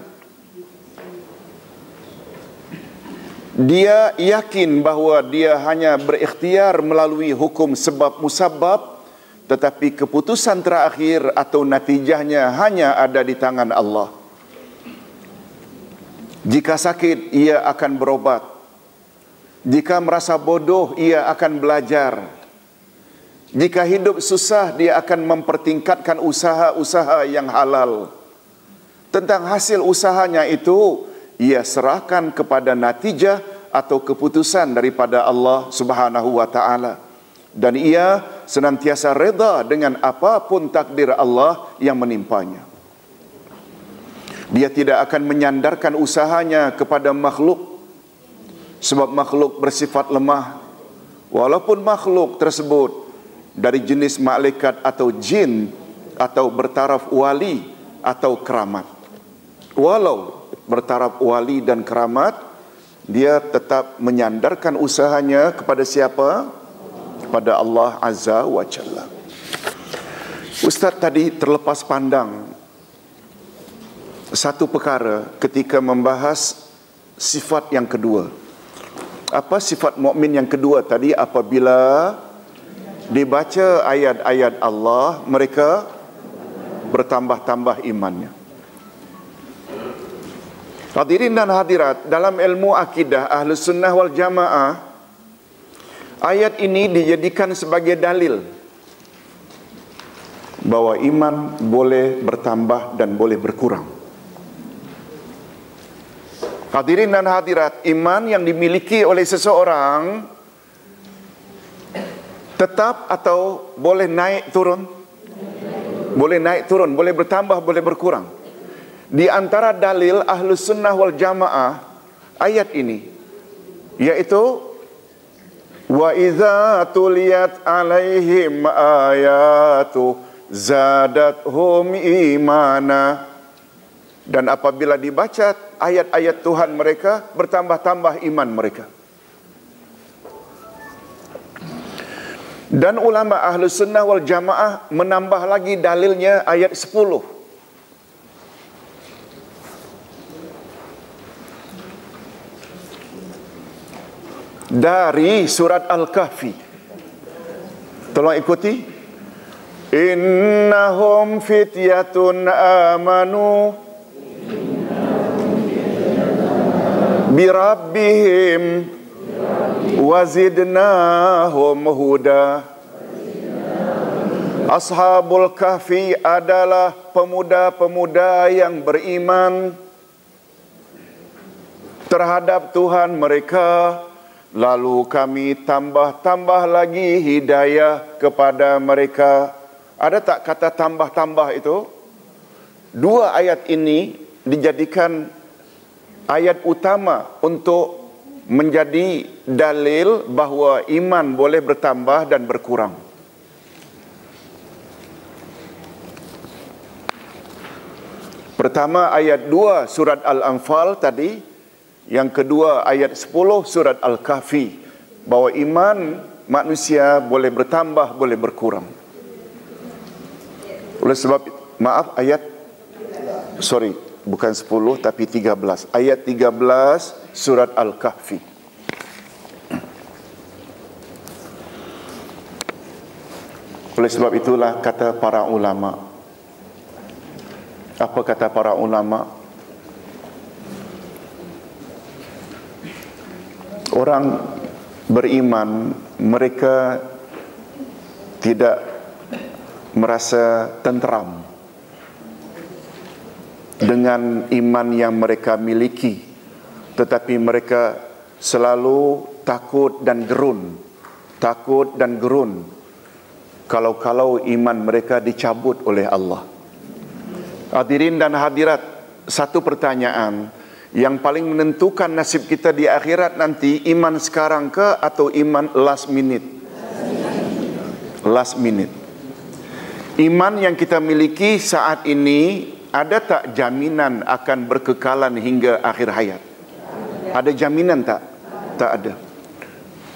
Dia yakin bahawa dia hanya berikhtiar melalui hukum sebab musabab, tetapi keputusan terakhir atau natijahnya hanya ada di tangan Allah. Jika sakit, ia akan berobat. Jika merasa bodoh, ia akan belajar. Jika hidup susah, dia akan mempertingkatkan usaha-usaha yang halal. Tentang hasil usahanya itu, ia serahkan kepada natijah atau keputusan daripada Allah Subhanahu wa ta'ala. Dan ia senantiasa reda dengan apapun takdir Allah yang menimpanya. Dia tidak akan menyandarkan usahanya kepada makhluk, sebab makhluk bersifat lemah. Walaupun makhluk tersebut dari jenis malaikat atau jin, atau bertaraf wali atau keramat. Walau bertaraf wali dan keramat, dia tetap menyandarkan usahanya kepada siapa? Kepada Allah Azza wa Jalla. Ustaz tadi terlepas pandang satu perkara ketika membahas sifat yang kedua. Apa sifat mukmin yang kedua tadi? Apabila dibaca ayat-ayat Allah, mereka bertambah-tambah imannya. Hadirin dan hadirat, dalam ilmu akidah Ahlus Sunnah wal Jamaah, ayat ini dijadikan sebagai dalil bahwa iman boleh bertambah dan boleh berkurang. Hadirin dan hadirat, iman yang dimiliki oleh seseorang tetap atau boleh naik turun? Boleh naik turun, boleh bertambah, boleh berkurang. Di antara dalil Ahlus Sunnah wal Jamaah ayat ini, yaitu wa idza tuliyat alaihim ayatu zadathum imana. Dan apabila dibaca ayat-ayat Tuhan mereka, bertambah-tambah iman mereka. Dan ulama Ahlus Sunnah wal Jamaah menambah lagi dalilnya ayat 10. Dari surat Al-Kahfi. Tolong ikuti. Innahum fityatun amanu birabbihim wazidnahum huda. Ashabul Kahfi adalah pemuda-pemuda yang beriman terhadap Tuhan mereka, lalu kami tambah-tambah lagi hidayah kepada mereka. Ada tak kata tambah-tambah itu? Dua ayat ini dijadikan ayat utama untuk menjadi dalil bahawa iman boleh bertambah dan berkurang. Pertama ayat 2 surat Al-Anfal tadi, yang kedua ayat 10 surat Al-Kahfi, bahawa iman manusia boleh bertambah, boleh berkurang. Oleh sebab, maaf, bukan 10 tapi 13. Ayat 13 surat Al-Kahfi. Oleh sebab itulah kata para ulama. Apa kata para ulama? Orang beriman, mereka tidak merasa tenteram dengan iman yang mereka miliki, tetapi mereka selalu takut dan gerun kalau iman mereka dicabut oleh Allah. Hadirin dan hadirat, satu pertanyaan yang paling menentukan nasib kita di akhirat nanti, iman sekarang ke atau iman last minute? Last minute. Iman yang kita miliki saat ini, ada tak jaminan akan berkekalan hingga akhir hayat? Ada jaminan tak? Tak ada.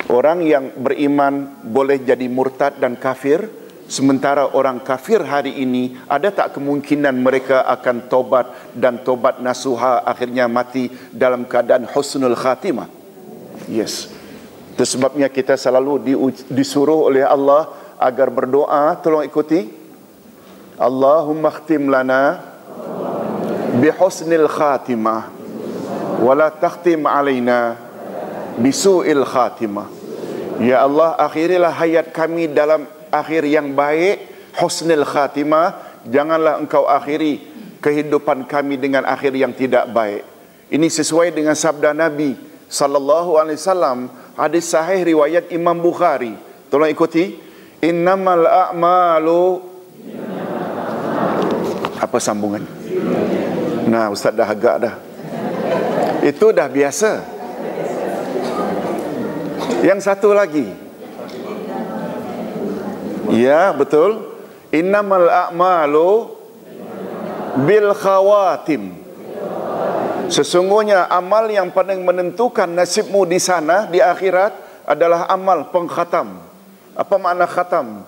Orang yang beriman boleh jadi murtad dan kafir, sementara orang kafir hari ini, ada tak kemungkinan mereka akan tobat dan tobat nasuha, akhirnya mati dalam keadaan husnul khatimah? Yes. Itu sebabnya kita selalu disuruh oleh Allah agar berdoa. Tolong ikuti. Allahumma khtim lana bihusnil khatimah wala takhtim alaina bisu'il khatimah. Ya Allah, akhirilah hayat kami dalam akhir yang baik, husnul khatimah. Janganlah engkau akhiri kehidupan kami dengan akhir yang tidak baik. Ini sesuai dengan sabda Nabi sallallahu alaihi wasallam, hadis sahih riwayat Imam Bukhari. Tolong ikuti. Innamal a'malu, apa sambungan? Nah, Ustaz dah agak dah. Itu dah biasa. Yang satu lagi. Ya, betul. Innamal a'malu bil khawatim. Sesungguhnya amal yang paling menentukan nasibmu di sana, di akhirat, adalah amal pengkhatam. Apa makna khatam?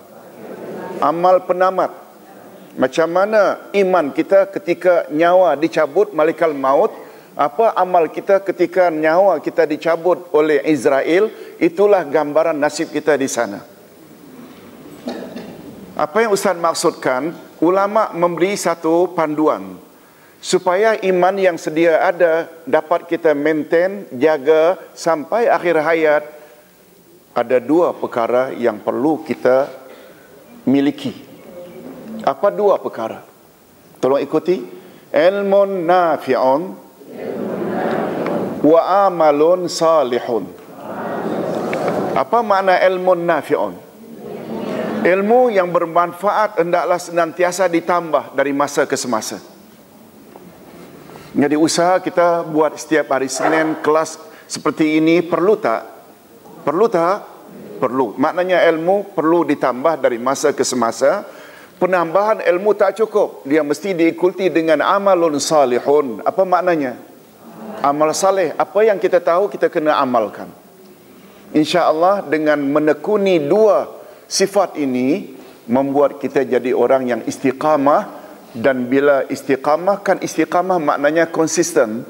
Amal penamat. Macam mana iman kita ketika nyawa dicabut malaikat maut? Apa amal kita ketika nyawa kita dicabut oleh Israel? Itulah gambaran nasib kita di sana. Apa yang Ustaz maksudkan? Ulama memberi satu panduan supaya iman yang sedia ada dapat kita maintain, jaga sampai akhir hayat. Ada dua perkara yang perlu kita miliki. Apa dua perkara? Tolong ikuti. Ilmun nafi'un wa amalun salihun. Apa makna ilmun nafi'un? Ilmu yang bermanfaat hendaklah senantiasa ditambah dari masa ke semasa. Jadi usaha kita buat setiap hari Senin kelas seperti ini perlu tak? Perlu tak? Perlu. Maknanya ilmu perlu ditambah dari masa ke semasa. Penambahan ilmu tak cukup. Dia mesti diikuti dengan amalun salihun. Apa maknanya? Amal saleh. Apa yang kita tahu kita kena amalkan. InsyaAllah dengan menekuni dua sifat ini membuat kita jadi orang yang istiqamah, dan bila istiqamah, kan istiqamah maknanya konsisten,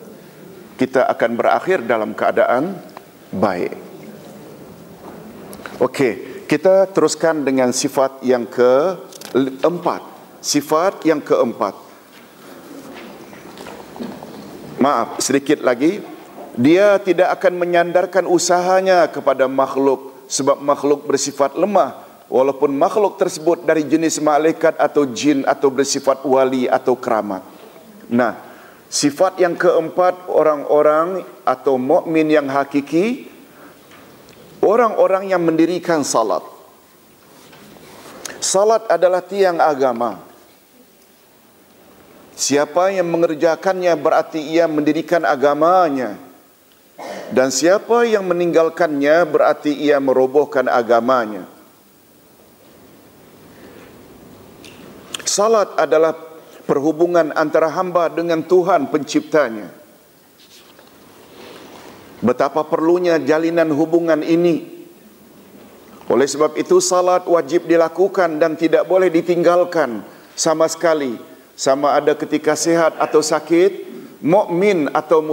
kita akan berakhir dalam keadaan baik. Okey, kita teruskan dengan sifat yang keempat. Sifat yang keempat. Maaf, sedikit lagi. Dia tidak akan menyandarkan usahanya kepada makhluk, sebab makhluk bersifat lemah. Walaupun makhluk tersebut dari jenis malaikat atau jin atau bersifat wali atau keramat. Nah, sifat yang keempat orang-orang atau mukmin yang hakiki, orang-orang yang mendirikan salat. Salat adalah tiang agama. Siapa yang mengerjakannya berarti ia mendirikan agamanya. Dan siapa yang meninggalkannya berarti ia merobohkan agamanya. Salat adalah perhubungan antara hamba dengan Tuhan penciptanya. Betapa perlunya jalinan hubungan ini. Oleh sebab itu salat wajib dilakukan dan tidak boleh ditinggalkan sama sekali. Sama ada ketika sehat atau sakit, mukmin atau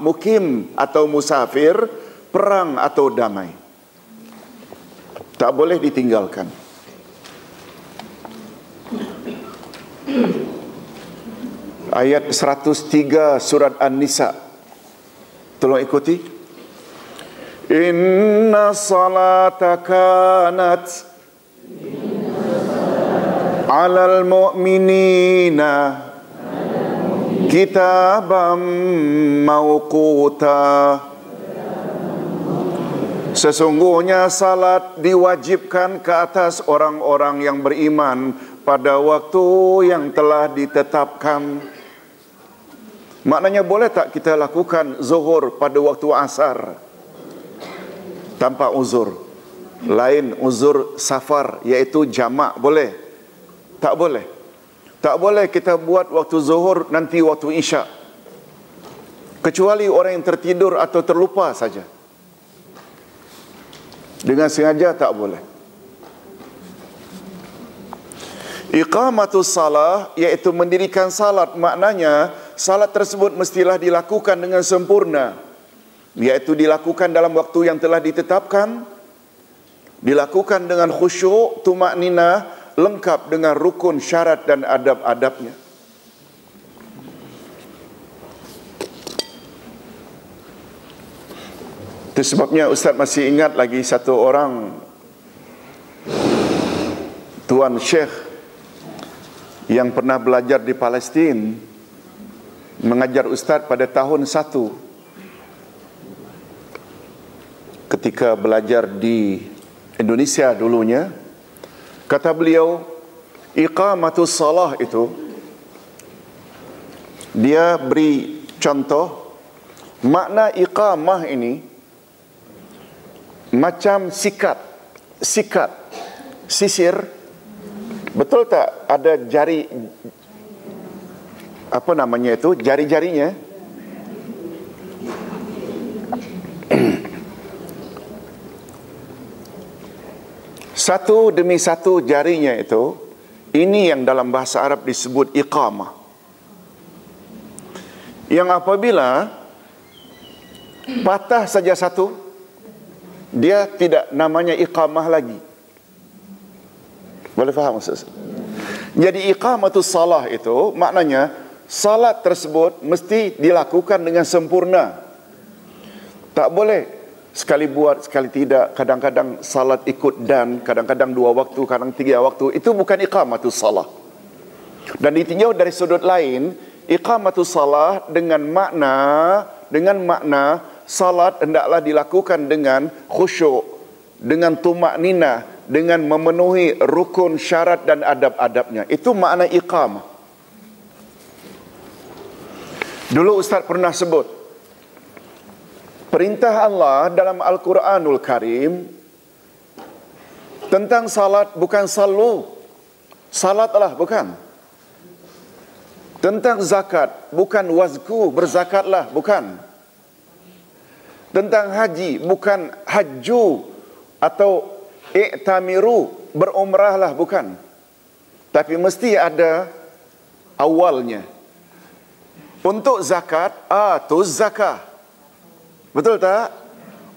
mukim atau musafir, perang atau damai. Tak boleh ditinggalkan. Ayat 103 surat An-Nisa. Tolong ikuti. Inna salata kanat 'alal mu'minina kitaban mawquta. Sesungguhnya salat diwajibkan ke atas orang-orang yang beriman pada waktu yang telah ditetapkan. Maknanya boleh tak kita lakukan zuhur pada waktu asar tanpa uzur? Lain uzur safar, iaitu jamak, boleh? Tak boleh. Tak boleh kita buat waktu zuhur nanti waktu isyak. Kecuali orang yang tertidur atau terlupa saja. Dengan sengaja tak boleh. Iqamatus salah, iaitu mendirikan salat, maknanya salat tersebut mestilah dilakukan dengan sempurna, iaitu dilakukan dalam waktu yang telah ditetapkan, dilakukan dengan khusyuk, tumakninah, lengkap dengan rukun, syarat dan adab-adabnya. Itu sebabnya Ustaz masih ingat lagi satu orang Tuan Syekh yang pernah belajar di Palestin, mengajar Ustaz pada tahun 1. Ketika belajar di Indonesia dulunya, kata beliau, iqamatus salah itu, dia beri contoh, makna iqamah ini macam sikat, sisir. Betul tak ada jari, apa namanya itu, jari-jarinya? Satu demi satu jarinya itu Ini yang dalam bahasa Arab disebut iqamah. Yang apabila patah saja satu, dia tidak namanya iqamah lagi. Boleh faham Ustaz? Jadi iqamatus salah itu maknanya salat tersebut mesti dilakukan dengan sempurna. Tak boleh sekali buat, sekali tidak. Kadang-kadang salat ikut dan, kadang-kadang 2 waktu, kadang 3 waktu. Itu bukan iqamatus salah. Dan ditinjau dari sudut lain, iqamatus salah dengan makna salat hendaklah dilakukan dengan khusyuk, dengan tumakninah, dengan memenuhi rukun, syarat dan adab-adabnya. Itu makna iqamah. Dulu Ustaz pernah sebut perintah Allah dalam Al-Quranul Karim tentang salat, bukan sallu. Salatlah, bukan. Tentang zakat, bukan wazku, berzakatlah, bukan. Tentang haji, bukan hajju atau i'tamiru, berumrahlah, bukan. Tapi mesti ada awalnya. Untuk zakat, atuz zakah. Betul tak?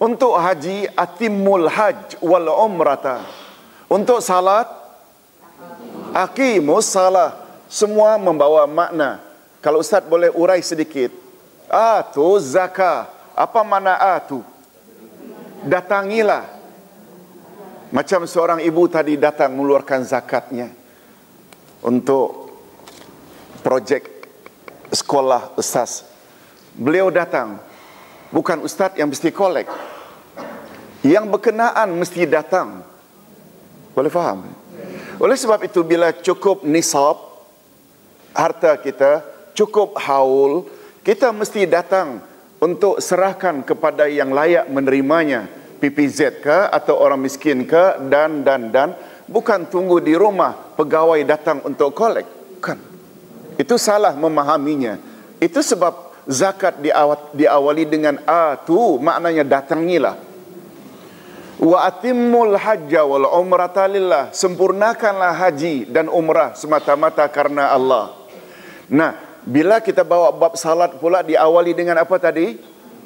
Untuk haji, atimul hajj wal umrata. Untuk salat, aqimus salah. Semua membawa makna. Kalau Ustaz boleh urai sedikit. Atu zakah. Apa makna atu? Datangilah. Macam seorang ibu tadi datang mengeluarkan zakatnya untuk projek sekolah Ustaz. Beliau datang. Bukan Ustaz yang mesti kolek. Yang berkenaan mesti datang. Boleh faham? Oleh sebab itu bila cukup nisab harta kita, cukup haul, kita mesti datang untuk serahkan kepada yang layak menerimanya, PPZ ke atau orang miskin ke, dan bukan tunggu di rumah pegawai datang untuk kolek. Bukan. Itu salah memahaminya. Itu sebab zakat diawali dengan atu, maknanya datangilah. Wa atimmul hajja wal umrata lillah. Sempurnakanlah haji dan umrah semata-mata karena Allah. Nah, bila kita bawa bab salat pula diawali dengan apa tadi?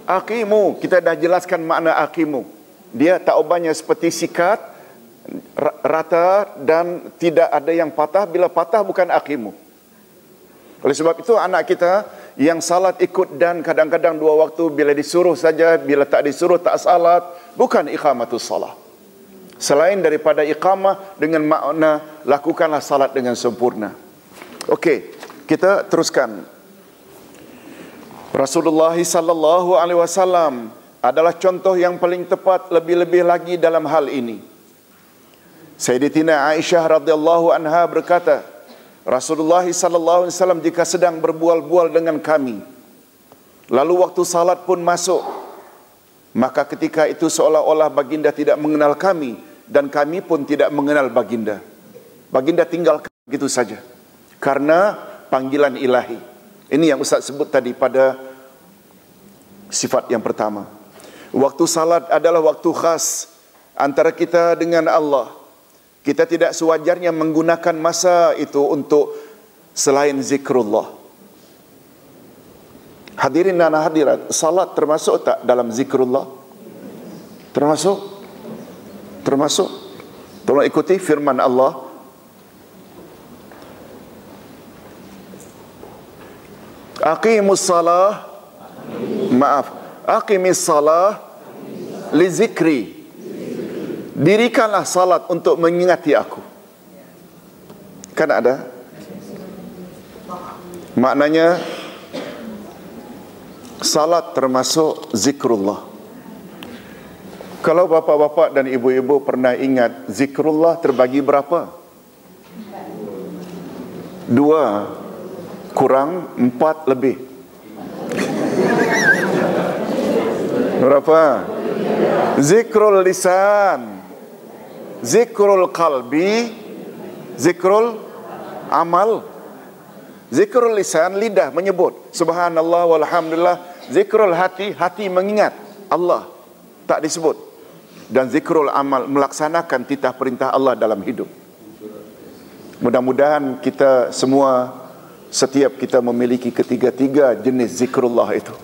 Aqimu. Kita dah jelaskan makna aqimu. Dia taubahnya seperti sikat, rata dan tidak ada yang patah. Bila patah bukan aqimu. Oleh sebab itu anak kita yang salat ikut dan kadang-kadang 2 waktu, bila disuruh saja, bila tak disuruh tak salat, bukan iqamatus salah. Selain daripada iqamah dengan makna lakukanlah salat dengan sempurna. Okey. Kita teruskan. Rasulullah sallallahu alaihi wasallam adalah contoh yang paling tepat, lebih-lebih lagi dalam hal ini. Sayyidatina Aisyah radhiyallahu anha berkata, Rasulullah sallallahu alaihi wasallam jika sedang berbual-bual dengan kami, lalu waktu salat pun masuk, maka ketika itu seolah-olah baginda tidak mengenal kami dan kami pun tidak mengenal baginda. Baginda tinggalkan begitu saja. Karena panggilan ilahi. Ini yang Ustaz sebut tadi pada sifat yang pertama. Waktu salat adalah waktu khas antara kita dengan Allah. Kita tidak sewajarnya menggunakan masa itu untuk selain zikrullah. Hadirin dan hadirat, salat termasuk tak dalam zikrullah? Termasuk? Termasuk. Tolong ikuti firman Allah. Aqimus salah, aqimis salah li zikri. Dirikanlah salat untuk mengingati aku. Kan ada? Maknanya salat termasuk zikrullah. Kalau bapa-bapa dan ibu-ibu pernah ingat, zikrullah terbagi berapa? 2 kurang 4 lebih. Berapa? Zikrul lisan, zikrul qalbi, zikrul amal. Zikrul lisan, lidah menyebut subhanallah walhamdulillah. Zikrul hati, hati mengingat Allah, tak disebut. Dan zikrul amal, melaksanakan titah perintah Allah dalam hidup. Mudah-mudahan kita semua, setiap kita memiliki ketiga-tiga jenis zikrullah itu.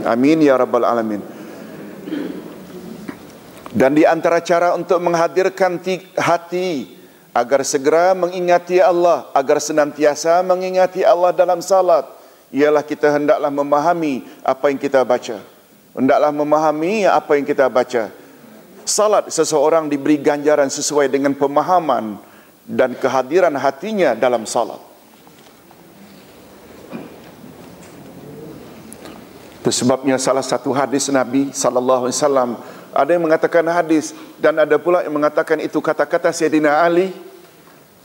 Amin ya rabbal alamin. Dan di antara cara untuk menghadirkan hati agar segera mengingati Allah, agar senantiasa mengingati Allah dalam salat, ialah kita hendaklah memahami apa yang kita baca. Hendaklah memahami apa yang kita baca. Salat, seseorang diberi ganjaran sesuai dengan pemahaman dan kehadiran hatinya dalam salat. Itu sebabnya salah satu hadis Nabi SAW, ada yang mengatakan hadis dan ada pula yang mengatakan itu kata-kata Sayyidina Ali.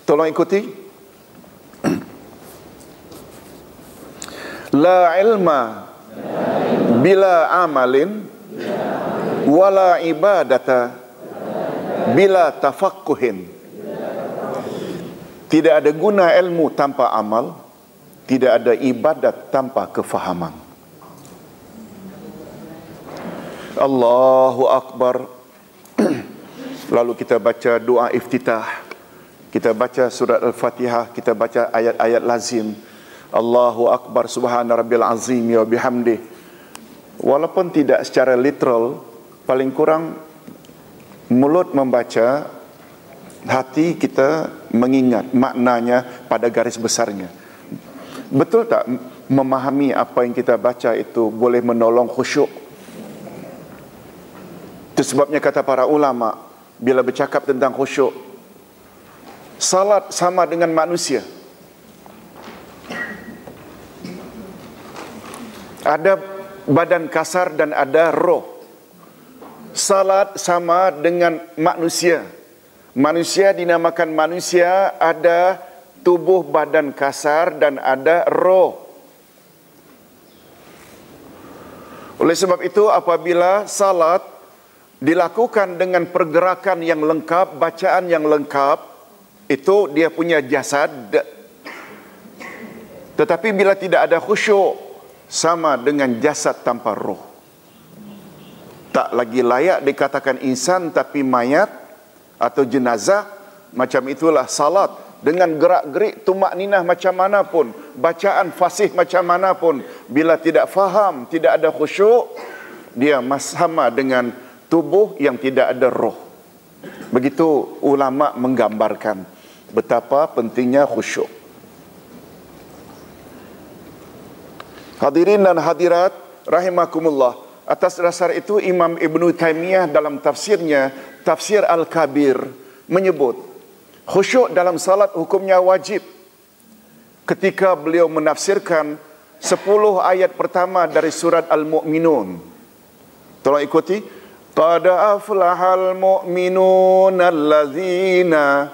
Tolong ikuti. La ilma bila amalin wala ibadata bila tafaqquhin. Tidak ada guna ilmu tanpa amal, tidak ada ibadat tanpa kefahaman. Allahu Akbar. Lalu kita baca doa iftitah, kita baca surat Al-Fatihah, kita baca ayat-ayat lazim. Allahu Akbar subhana rabbil azim wa bihamdih. Walaupun tidak secara literal, paling kurang mulut membaca, hati kita mengingat maknanya pada garis besarnya. Betul tak memahami apa yang kita baca itu boleh menolong khusyuk? Itu sebabnya kata para ulama, bila bercakap tentang khusyuk, salat sama dengan manusia. Ada badan kasar dan ada roh. Salat sama dengan manusia. Manusia dinamakan manusia, ada tubuh badan kasar dan ada roh. Oleh sebab itu, apabila salat dilakukan dengan pergerakan yang lengkap, bacaan yang lengkap, itu dia punya jasad. Tetapi bila tidak ada khusyuk, sama dengan jasad tanpa roh. Tak lagi layak dikatakan insan tapi mayat atau jenazah. Macam itulah salat, dengan gerak-gerik tumak-ninah macam mana pun, bacaan fasih macam mana pun, bila tidak faham, tidak ada khusyuk, dia sama dengan tubuh yang tidak ada roh. Begitu ulama menggambarkan betapa pentingnya khusyuk. Hadirin dan hadirat rahimakumullah, atas dasar itu Imam Ibn Taymiyah dalam tafsirnya, Tafsir Al-Kabir, menyebut khusyuk dalam salat hukumnya wajib. Ketika beliau menafsirkan 10 ayat pertama dari surat Al-Mu'minun. Tolong ikuti. Qad aflahal mu'minun alladzina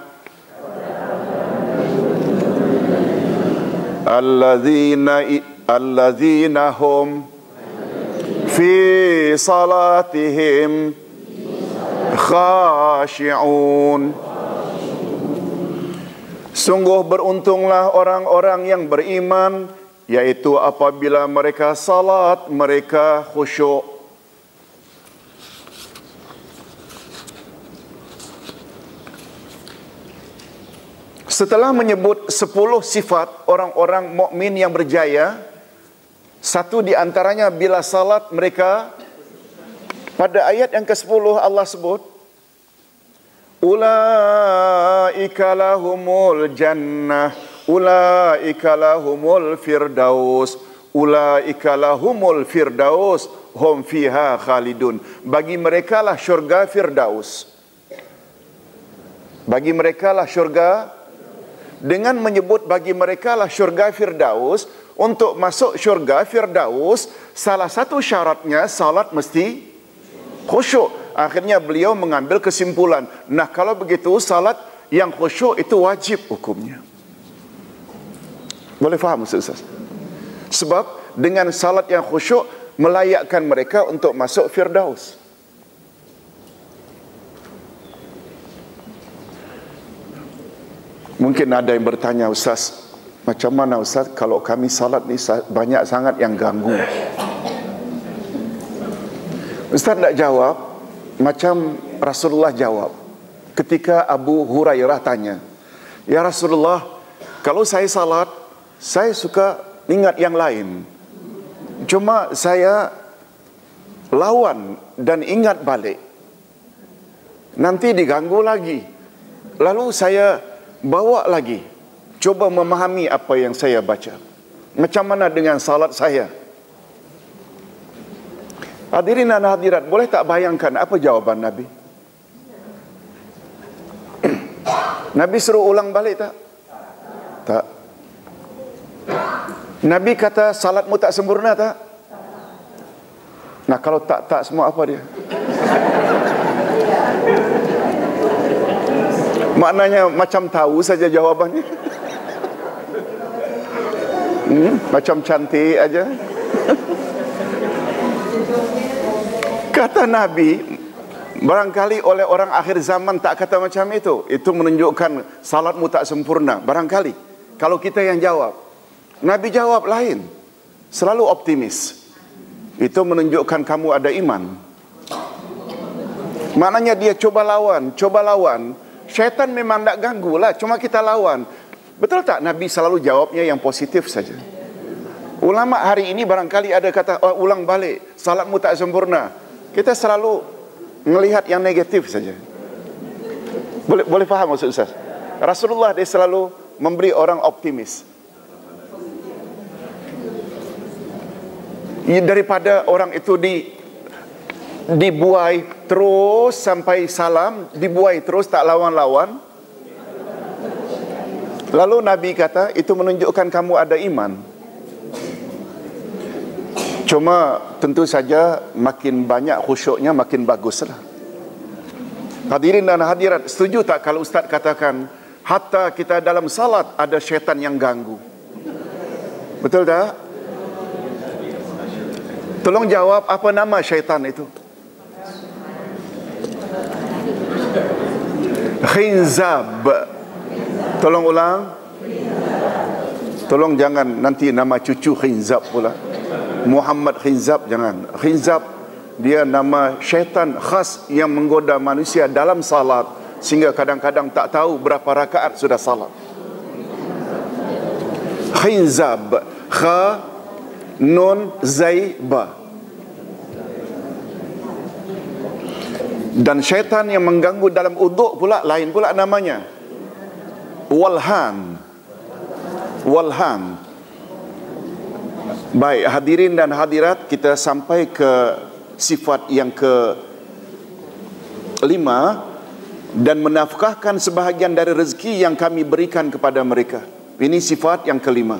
hum fi salatihim khashi'un. Sungguh beruntunglah orang-orang yang beriman, yaitu apabila mereka salat, mereka khusyuk. Setelah menyebut 10 sifat orang-orang mukmin yang berjaya, satu di antaranya bila salat mereka, pada ayat yang ke-10 Allah sebut, ulaika lahumul jannah, ulaika lahumul firdaus, ulaika lahumul firdaus, hum fiha khalidun. Bagi mereka lah syurga firdaus. Bagi mereka lah syurga. Dengan menyebut bagi mereka lah syurga firdaus, untuk masuk syurga firdaus, salah satu syaratnya salat mesti khusyuk. Akhirnya beliau mengambil kesimpulan, nah kalau begitu salat yang khusyuk itu wajib hukumnya. Boleh faham Ustaz? Sebab dengan salat yang khusyuk melayakkan mereka untuk masuk firdaus. Mungkin ada yang bertanya, Ustaz, macam mana Ustaz kalau kami salat ni banyak sangat yang ganggu? Ustaz tak jawab macam Rasulullah jawab ketika Abu Hurairah tanya, Ya Rasulullah, kalau saya salat, saya suka ingat yang lain. Cuma saya lawan dan ingat balik. Nanti diganggu lagi. Lalu saya bawa lagi. Coba memahami apa yang saya baca. Macam mana dengan salat saya? Hadirin dan hadirat, boleh tak bayangkan apa jawaban Nabi? Nabi suruh ulang balik tak? Tak. Nabi kata salatmu tak sempurna tak? Nah, kalau tak semua apa dia? Maknanya macam tahu saja jawabannya. Macam cantik aja. Kata Nabi, barangkali oleh orang akhir zaman tak kata macam itu. Itu menunjukkan salatmu tak sempurna. Barangkali. Kalau kita yang jawab. Nabi jawab lain. Selalu optimis. Itu menunjukkan kamu ada iman. Maknanya dia coba lawan. Syaitan memang tak ganggu lah. Cuma kita lawan. Betul tak Nabi selalu jawabnya yang positif saja? Ulama hari ini barangkali ada kata, oh, ulang balik. Salatmu tak sempurna. Kita selalu melihat yang negatif saja. Boleh faham maksud Ustaz? Rasulullah dia selalu memberi orang optimis. Daripada orang itu dibuai terus sampai salam, dibuai terus tak lawan-lawan. Lalu Nabi kata, itu menunjukkan kamu ada iman. Cuma tentu saja makin banyak khusyuknya makin baguslah. Hadirin dan hadirat, setuju tak kalau Ustaz katakan hatta kita dalam salat ada syaitan yang ganggu? Betul tak? Tolong jawab, apa nama syaitan itu? Khinzab. Tolong ulang. Tolong jangan nanti nama cucu Khinzab pula. Muhammad Khinzab, jangan. Khinzab dia nama syaitan khas yang menggoda manusia dalam salat sehingga kadang-kadang tak tahu berapa rakaat sudah salat. Khinzab, kha nun zai ba. Dan syaitan yang mengganggu dalam uduk pula lain pula namanya. Walhan. Baik, hadirin dan hadirat, kita sampai ke sifat yang ke-5, dan menafkahkan sebahagian dari rezeki yang kami berikan kepada mereka. Ini sifat yang ke-5.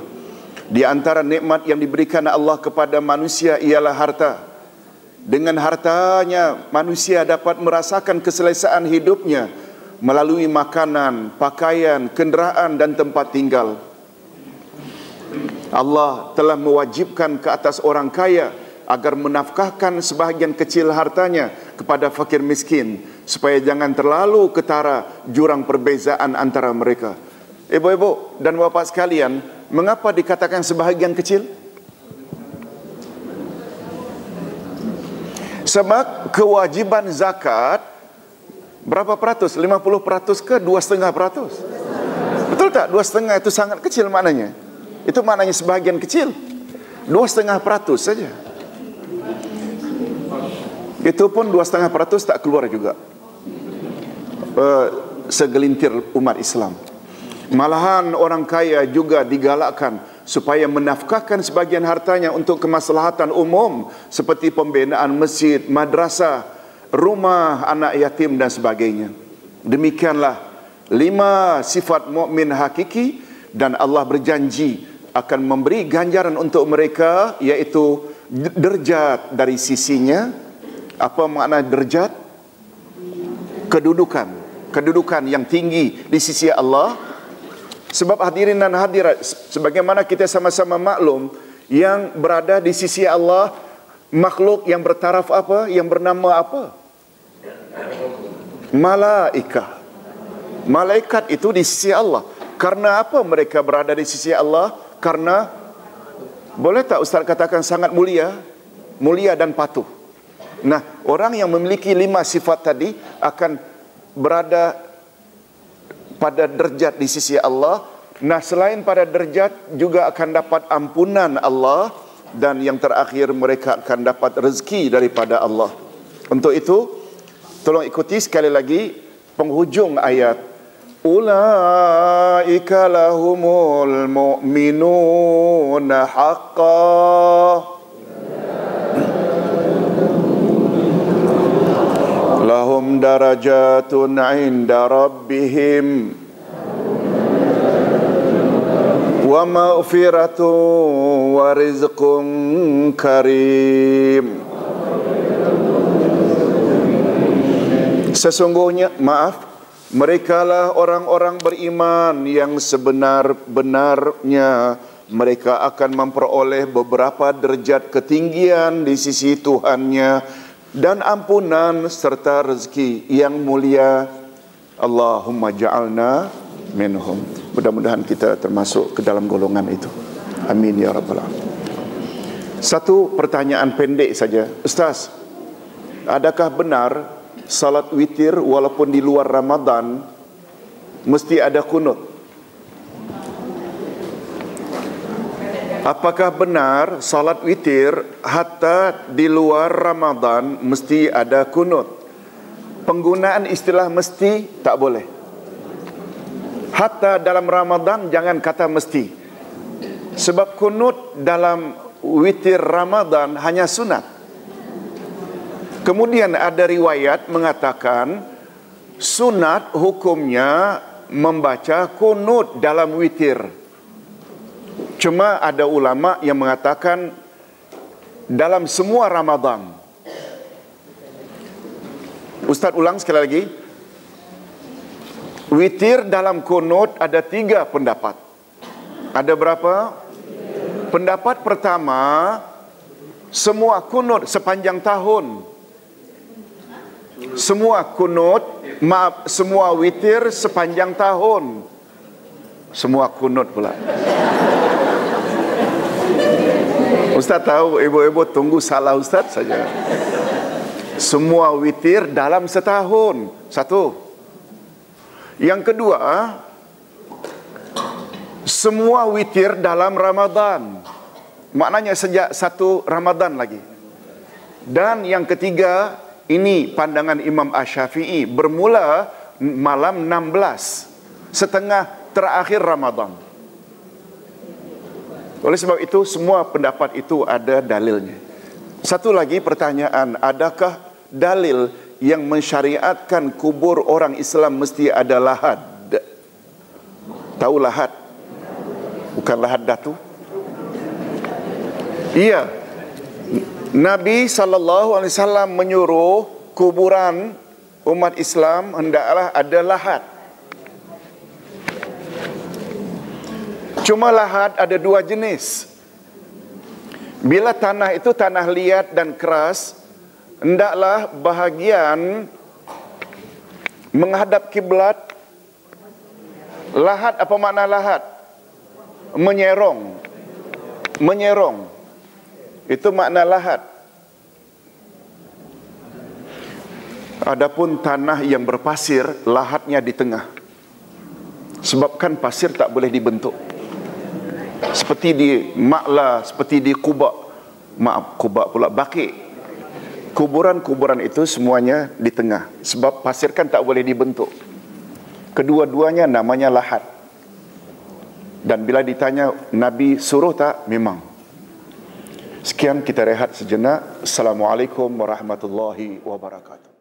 Di antara nikmat yang diberikan Allah kepada manusia ialah harta. Dengan hartanya manusia dapat merasakan keselesaan hidupnya melalui makanan, pakaian, kenderaan dan tempat tinggal. Allah telah mewajibkan ke atas orang kaya agar menafkahkan sebahagian kecil hartanya kepada fakir miskin supaya jangan terlalu ketara jurang perbezaan antara mereka. Ibu-ibu dan bapa sekalian, mengapa dikatakan sebahagian kecil? Sebab kewajiban zakat berapa peratus? 50% ke 2,5%? Betul tak? 2,5 itu sangat kecil maknanya. Itu maknanya sebahagian kecil. 2,5% saja. Itu pun 2,5% tak keluar juga segelintir umat Islam. Malahan orang kaya juga digalakkan supaya menafkahkan sebagian hartanya untuk kemaslahatan umum seperti pembinaan masjid, madrasah, rumah anak yatim dan sebagainya. Demikianlah 5 sifat mukmin hakiki, dan Allah berjanji akan memberi ganjaran untuk mereka, iaitu derajat dari sisinya. Apa makna derajat? Kedudukan yang tinggi di sisi Allah. Sebab hadirin dan hadirat, sebagaimana kita sama-sama maklum, yang berada di sisi Allah makhluk yang bertaraf apa? Yang bernama apa? Malaikah. Malaikat itu di sisi Allah. Karena apa mereka berada di sisi Allah? Karena, boleh tak Ustaz katakan, sangat mulia dan patuh. Nah, orang yang memiliki 5 sifat tadi akan berada pada derajat di sisi Allah. Nah, selain pada derajat juga akan dapat ampunan Allah, dan yang terakhir mereka akan dapat rezeki daripada Allah. Untuk itu, tolong ikuti sekali lagi penghujung ayat. Ulaika lahumul mu'minuna haqqan lahum darajatun 'inda rabbihim wa maghfiratun wa rizqun karim. Sesungguhnya, merekalah orang-orang beriman yang sebenar-benarnya mereka akan memperoleh beberapa derajat ketinggian di sisi Tuhannya dan ampunan serta rezeki yang mulia. Allahumma ja'alna minhum. Mudah-mudahan kita termasuk ke dalam golongan itu. Amin ya rabbal alamin. Satu pertanyaan pendek saja. Ustaz, adakah benar salat witir walaupun di luar Ramadan mesti ada kunut? Apakah benar salat witir hatta di luar Ramadan mesti ada kunut? Penggunaan istilah mesti tak boleh. Hatta dalam Ramadan jangan kata mesti. Sebab kunut dalam witir Ramadan hanya sunat. Kemudian ada riwayat mengatakan sunat hukumnya membaca kunut dalam witir. Cuma ada ulama yang mengatakan dalam semua Ramadan. Ustaz ulang sekali lagi. Witir dalam kunut ada 3 pendapat. Ada berapa? Pendapat pertama, semua kunut sepanjang tahun. Semua kunut, semua witir sepanjang tahun. Semua kunut pula. Ustaz tahu, ibu-ibu tunggu salah Ustaz saja. Semua witir dalam setahun. Satu. Yang kedua, semua witir dalam Ramadan. Maknanya sejak 1 Ramadan lagi. Dan yang ketiga, ini pandangan Imam Asy-Syafi'i, bermula malam 16, setengah terakhir Ramadan. Oleh sebab itu, semua pendapat itu ada dalilnya. Satu lagi pertanyaan, adakah dalil yang mensyariatkan kubur orang Islam mesti ada lahad? Tahu lahad? Bukan lahad datu? Iya. Nabi SAW menyuruh kuburan umat Islam hendaklah ada lahad. Cuma lahad ada 2 jenis. Bila tanah itu tanah liat dan keras, hendaklah bahagian menghadap kiblat. Lahad, apa makna lahad? Menyerong. Menyerong. Itu makna lahad. Adapun tanah yang berpasir, lahadnya di tengah. Sebabkan pasir tak boleh dibentuk. Seperti di Ma'la, seperti di Quba. Maaf, Quba pula, Baqi'. Kuburan-kuburan itu semuanya di tengah. Sebab pasir kan tak boleh dibentuk. Kedua-duanya namanya lahad. Dan bila ditanya, Nabi suruh tak? Memang. Sekian, kita rehat sejenak. Assalamualaikum warahmatullahi wabarakatuh.